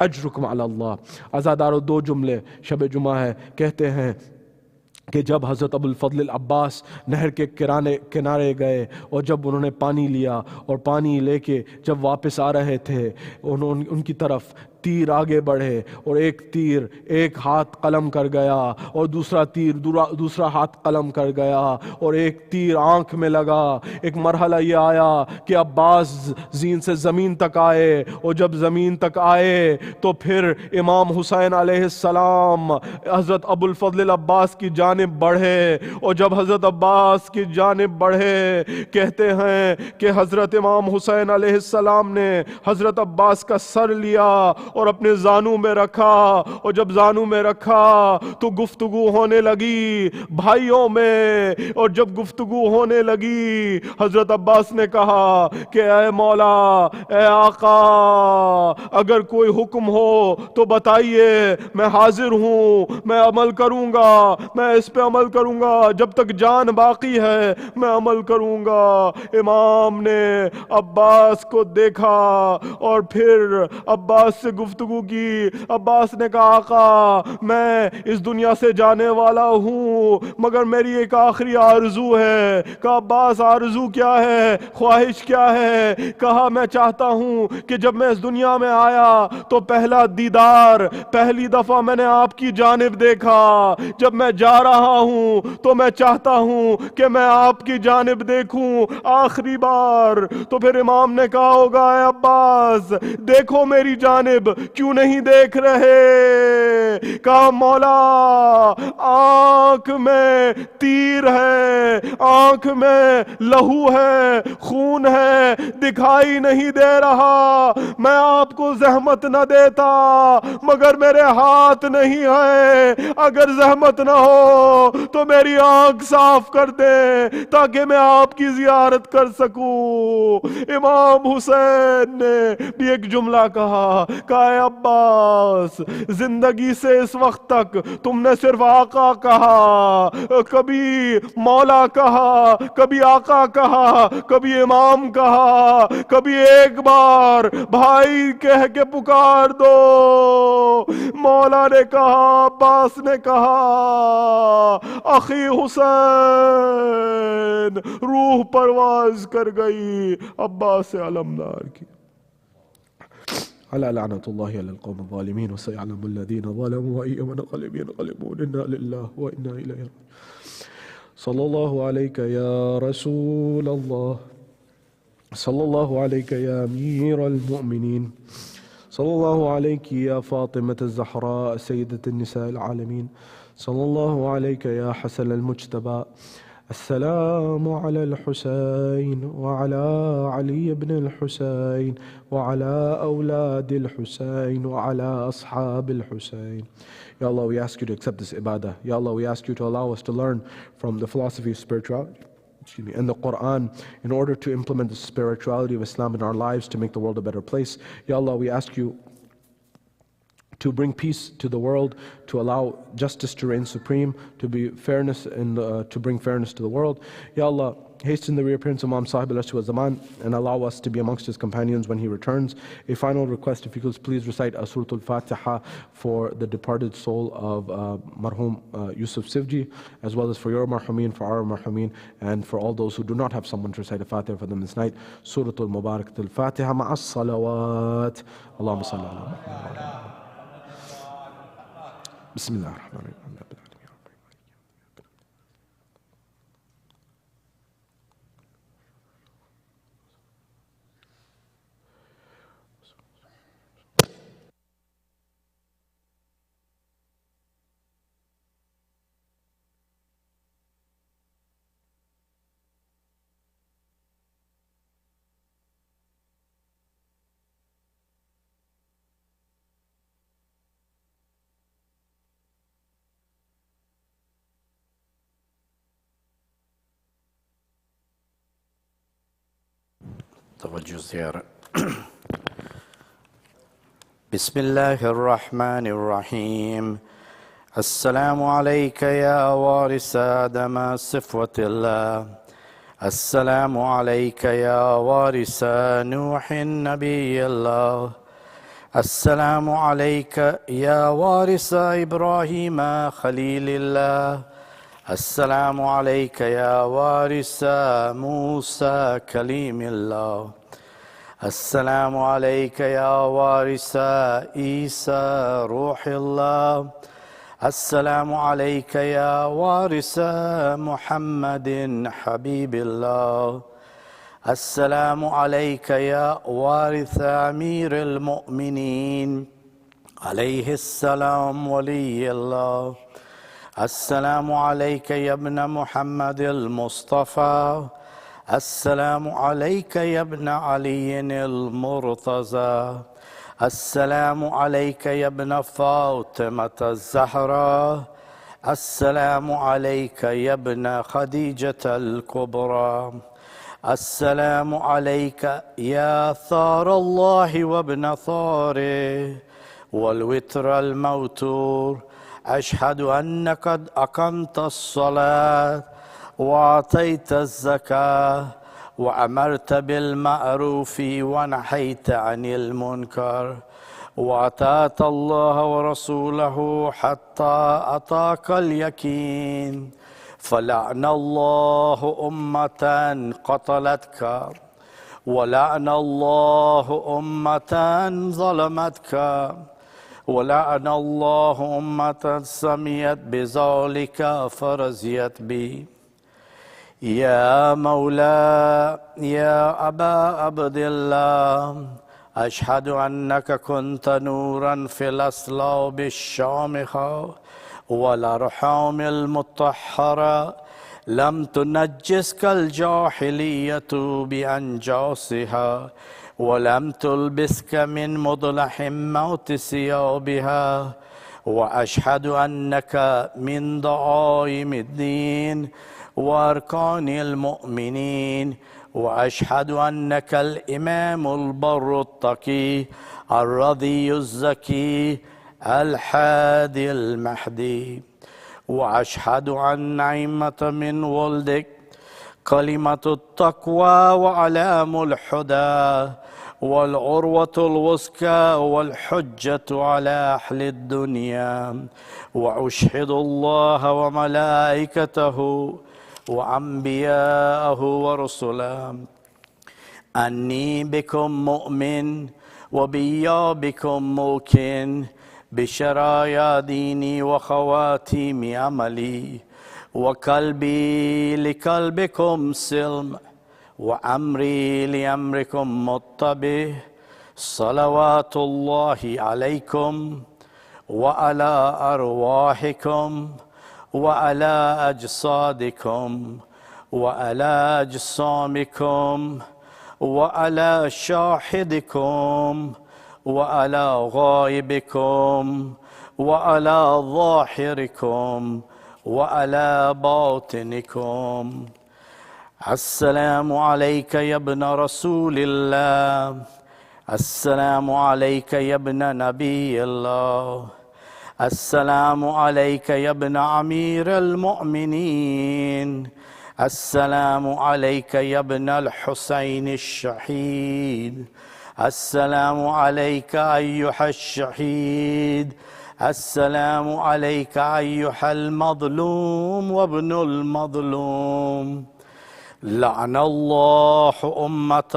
Ajrukum ala Allah. Azadaro do jumle, shab juma hai, kehte hain, کہ جب حضرت ابو الفضل العباس نہر کے کنارے گئے اور جب انہوں نے پانی لیا اور پانی لے کے جب واپس آ رہے تھے ان کی طرف تیر آگے بڑھے اور ایک تیر ایک ہاتھ قلم کر گیا اور دوسرا تیر دوسرا ہاتھ قلم کر گیا اور ایک تیر آنکھ میں لگا. ایک مرحلہ یہ آیا کہ عباس زین سے زمین تک آئے اور جب زمین تک آئے تو پھر امام حسین علیہ السلام حضرت ابو الفضل العباس کی جانب بڑھے اور جب حضرت عباس کی جانب بڑھے کہتے ہیں کہ حضرت امام حسین علیہ السلام نے حضرت عباس کا سر لیا اور اپنے زانوں میں رکھا اور جب زانوں میں رکھا تو گفتگو ہونے لگی بھائیوں میں. اور جب گفتگو ہونے لگی حضرت عباس نے کہا کہ اے مولا اے آقا اگر کوئی حکم ہو تو بتائیے میں حاضر ہوں میں عمل کروں گا میں اس پہ عمل کروں گا جب تک جان باقی ہے میں عمل کروں گا. امام نے عباس کو دیکھا اور پھر عباس سے گفتگو کی. عباس نے کہا آقا میں اس دنیا سے جانے والا ہوں مگر میری ایک آخری آرزو ہے. کہا عباس آرزو کیا ہے خواہش کیا ہے؟ کہا میں چاہتا ہوں کہ جب میں اس دنیا میں آیا تو پہلا دیدار پہلی دفعہ میں نے آپ کی جانب دیکھا. جب میں جا رہا ہوں تو میں چاہتا ہوں کہ میں آپ کی جانب دیکھوں آخری بار. تو پھر امام نے کہا ہوگا اے عباس دیکھو میری جانب کیوں نہیں دیکھ رہے؟ کہا مولا آنکھ میں تیر ہے آنکھ میں لہو ہے خون ہے دکھائی نہیں دے رہا. میں آپ کو زحمت نہ دیتا مگر میرے ہاتھ نہیں ہے. اگر زحمت نہ ہو تو میری آنکھ صاف کر دے تاکہ میں آپ کی زیارت کر سکوں. امام حسین نے بھی ایک جملہ کہا आका है अब्बास, जिंदगी से इस वक्त तक तुमने सिर्फ आका कहा, कभी मौला कहा, कभी आका कहा, कभी इमाम कहा, कभी एक बार भाई कह के पुकार दो। मौला ने कहा, अब्बास ने कहा, अखी हुसैन, रूह परवाज कर गई अब्बास से अलमदार की। अला लानतुल्लाहि अलल कौम ज़ालिमीन व सयअलमु लज़ीना ज़लमू अय्युम मुनक़लिबिन यन्क़लिबून इन्ना लिल्लाहि व इन्ना इलैहि राजिऊन। सल्लल्लाहु अलैका या रसूल अल्लाह, सल्लल्लाहु अलैका या अमीरल मुमिनीन, सल्लल्लाहु अलैकी या फ़ातिमत ज़हरा सय्यदत निसाइल आलमीन, सल्लल्लाहु अलैका या हसन अल मुज्तबा। अस्सलामु अलल हुसैन व अला अली इब्न अल हुसैन व अला औलादिल हुसैन व अला अस्हाबिल Hussain. Ya Allah, we ask you to accept this ibadah. Ya Allah, we ask you to allow us to learn from the philosophy of spirituality, and the Quran, in order to implement the spirituality of Islam in our lives to make the world a better place. Ya Allah, we ask you to bring peace to the world, to allow justice to reign supreme, to be fairness and to bring fairness to the world. Ya Allah, hasten the reappearance of Imam Sahib al-Asr Zaman and allow us to be amongst his companions when he returns. A final request, if you could please recite Surah Al-Fatiha for the departed soul of Marhum Yusuf Sivji, as well as for your marhameen, for our marhameen, and for all those who do not have someone to recite a Fatiha for them this night. Surah Al-Mubarak Al-Fatiha ma'as salawat. Allahumma salli ala Muhammad. Bismillah ar-Rahman ar-Rahim. توجه زيارة. بسم الله الرحمن الرحيم. السلام عليك يا وارث آدم صفوة الله. السلام عليك يا وارث نوح نبي الله. السلام عليك يا وارث إبراهيم خليل الله. السلام عليك يا وارث موسى كليم الله. السلام عليك يا وارث عيسى روح الله. السلام عليك يا وارث محمد حبيب الله. السلام عليك يا وارث أمير المؤمنين عليه السلام ولي الله. السلام عليك يا ابن محمد المصطفى. السلام عليك يا ابن علي المرتضى. السلام عليك يا ابن فاطمة الزهراء. السلام عليك يا ابن خديجة الكبرى. السلام عليك يا ثار الله وابن ثاره والوتر الموتور. أشهد أنك قد أقمت الصلاة وأعطيت الزكاة وأمرت بالمعروف ونهيت عن المنكر وأطعت الله ورسوله حتى أتاك اليقين. فلعن الله أمة قتلتك ولعن الله أمة ظلمتك ولعن الله أمة سميت بذلك فرزيت بي. يا مولاي يا أبا عبد الله، أشهد أنك كنت نورا في الأصلاب الشامخة والأرحام المطهرة، لم تنجسك الجاهلية بأنجاسها ولم تلبسك من مضلح موت ثيابها. وأشهد أنك من دعائم الدين وأركان المؤمنين وأشهد أنك الإمام البر التقي الرضي الزكي الحادي المهدي. وأشهد أن أئمة من ولدك كلمة التقوى وعلام الحدى والعروة الوثقى والحجة على أهل الدنيا. وأشهد الله وملائكته وأنبياءه ورسله أني بكم مؤمن وبإيابكم موقن بشرايا ديني وخواتيم عملي، وقلبي لقلبكم سلم وأمري لأمركم متبع. صلوات الله عليكم وعلى أرواحكم وعلى أجسادكم وعلى أجسامكم وعلى شاهدكم وعلى غائبكم وعلى ظاهركم وعلى باطنكم. السلام عليك يا ابن رسول الله، السلام عليك يا ابن نبي الله، السلام عليك يا ابن أمير المؤمنين، السلام عليك يا ابن الحسين الشهيد، السلام عليك أيها الشهيد، السلام عليك أيها المظلوم وابن المظلوم. لعن الله أمة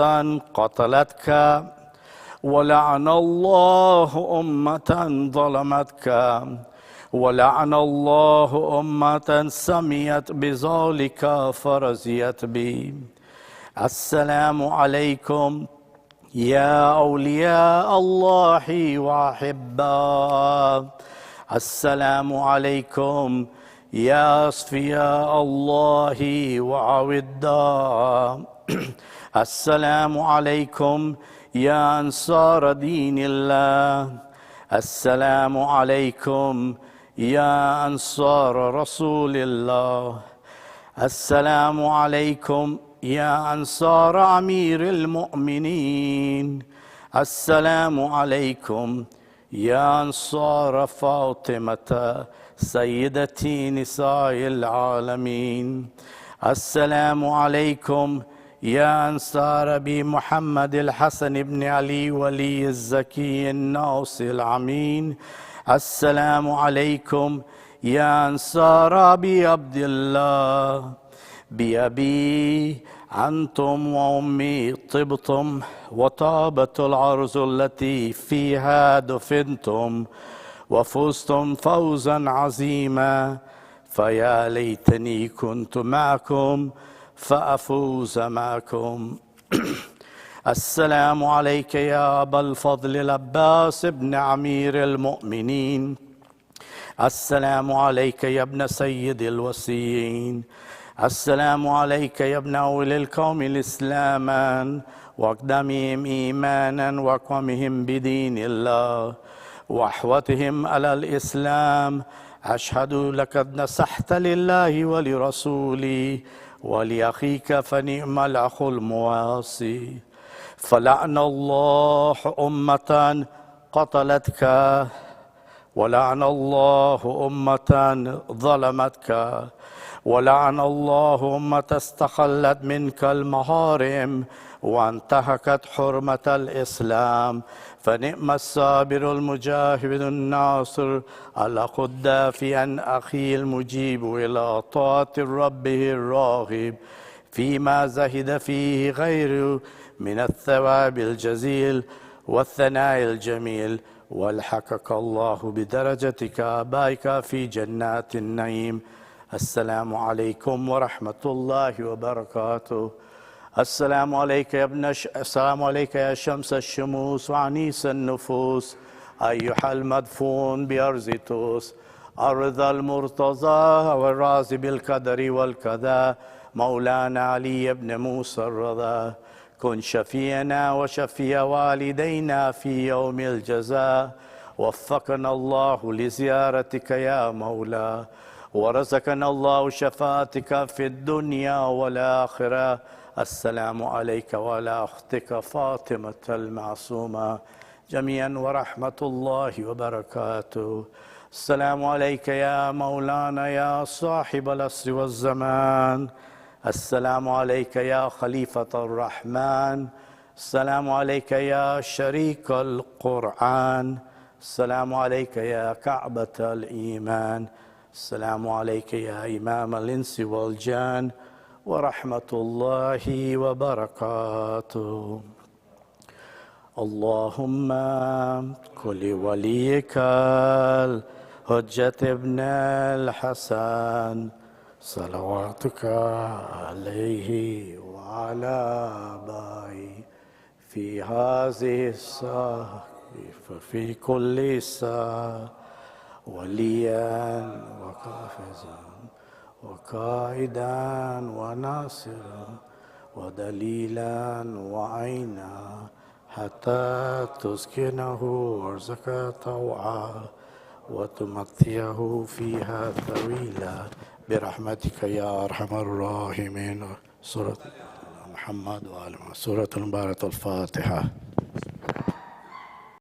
قتلتك، ولعن الله أمة ظلمتك، ولعن الله أمة سميت بذلك فرزيت بي. السلام عليكم يا أولياء الله وأحباء، السلام عليكم يا أصفياء الله وعوداء، السلام عليكم يا أنصار دين الله، السلام عليكم يا أنصار رسول الله، السلام عليكم يا أنصار أمير المؤمنين، السلام عليكم يا أنصار فاطمة سيدتي نساء العالمين، السلام عليكم يا أنصار أبي محمد الحسن بن علي ولي الزكي الناصي العمين، السلام عليكم يا أنصار أبي عبد الله. بأبي أنتم وأمي طبتم وطابت الأرض التي فيها دفنتم وفزتم فوزا عظيما، فيا ليتني كنت معكم فأفوز معكم. السلام عليك يا أبا الفضل العباس بن أمير المؤمنين، السلام عليك يا ابن سيد الوصيين، السلام عليك يا ابن أول القوم الإسلاما وأقدمهم إيمانا وأقومهم بدين الله وأحوتهم على الإسلام. أشهد لقد نصحت لله ولرسوله ولأخيك فنعم الأخ المواصي. فلعن الله أمة قتلتك، ولعن الله أمة ظلمتك، ولعن الله أمة استخلت منك المحارم وانتهكت حرمة الإسلام. فنعم الصابر المجاهد الناصر الأخ الدافع عن أخيه المجيب إلى طاعة ربه الراغب فيما زهد فيه غيره من الثواب الجزيل والثناء الجميل، والحقك الله بدرجتك آبائك في جنات النعيم. السلام عليكم ورحمة الله وبركاته. السلام عليك يا السلام عليك يا شمس الشموس وعنيس النفوس، أيها المدفون بأرض توس، الرضا المرتضى والراضي بالقدر والكذا، مولانا علي بن موسى الرضا. كن شفيعنا وشفيع والدينا في يوم الجزاء. وفقنا الله لزيارتك يا مولا، ورزقنا الله شفاعتك في الدنيا والآخرة. السلام عليك وعلى أختك فاطمة المعصومة جميعا ورحمة الله وبركاته. السلام عليك يا مولانا يا صاحب العصر والزمان. السلام عليك يا خليفة الرحمن. السلام عليك يا شريك القرآن. السلام عليك يا كعبة الإيمان. السلام عليك يا إمام الإنس والجان ورحمة الله وبركاته. اللهم كل وليك الحجة ابن الحسن صلواتك عليه وعلى آبائه في هذه الساعة ففي كل ساعة وليا وحافظا وقائدا وناصرا ودليلا وعينا حتى تسكنه أرزك طوعا وتمتعه فيها طويلا برحمتك يا أرحم الراحمين. سورة محمد وآل محمد. سورة المباركة الفاتحة.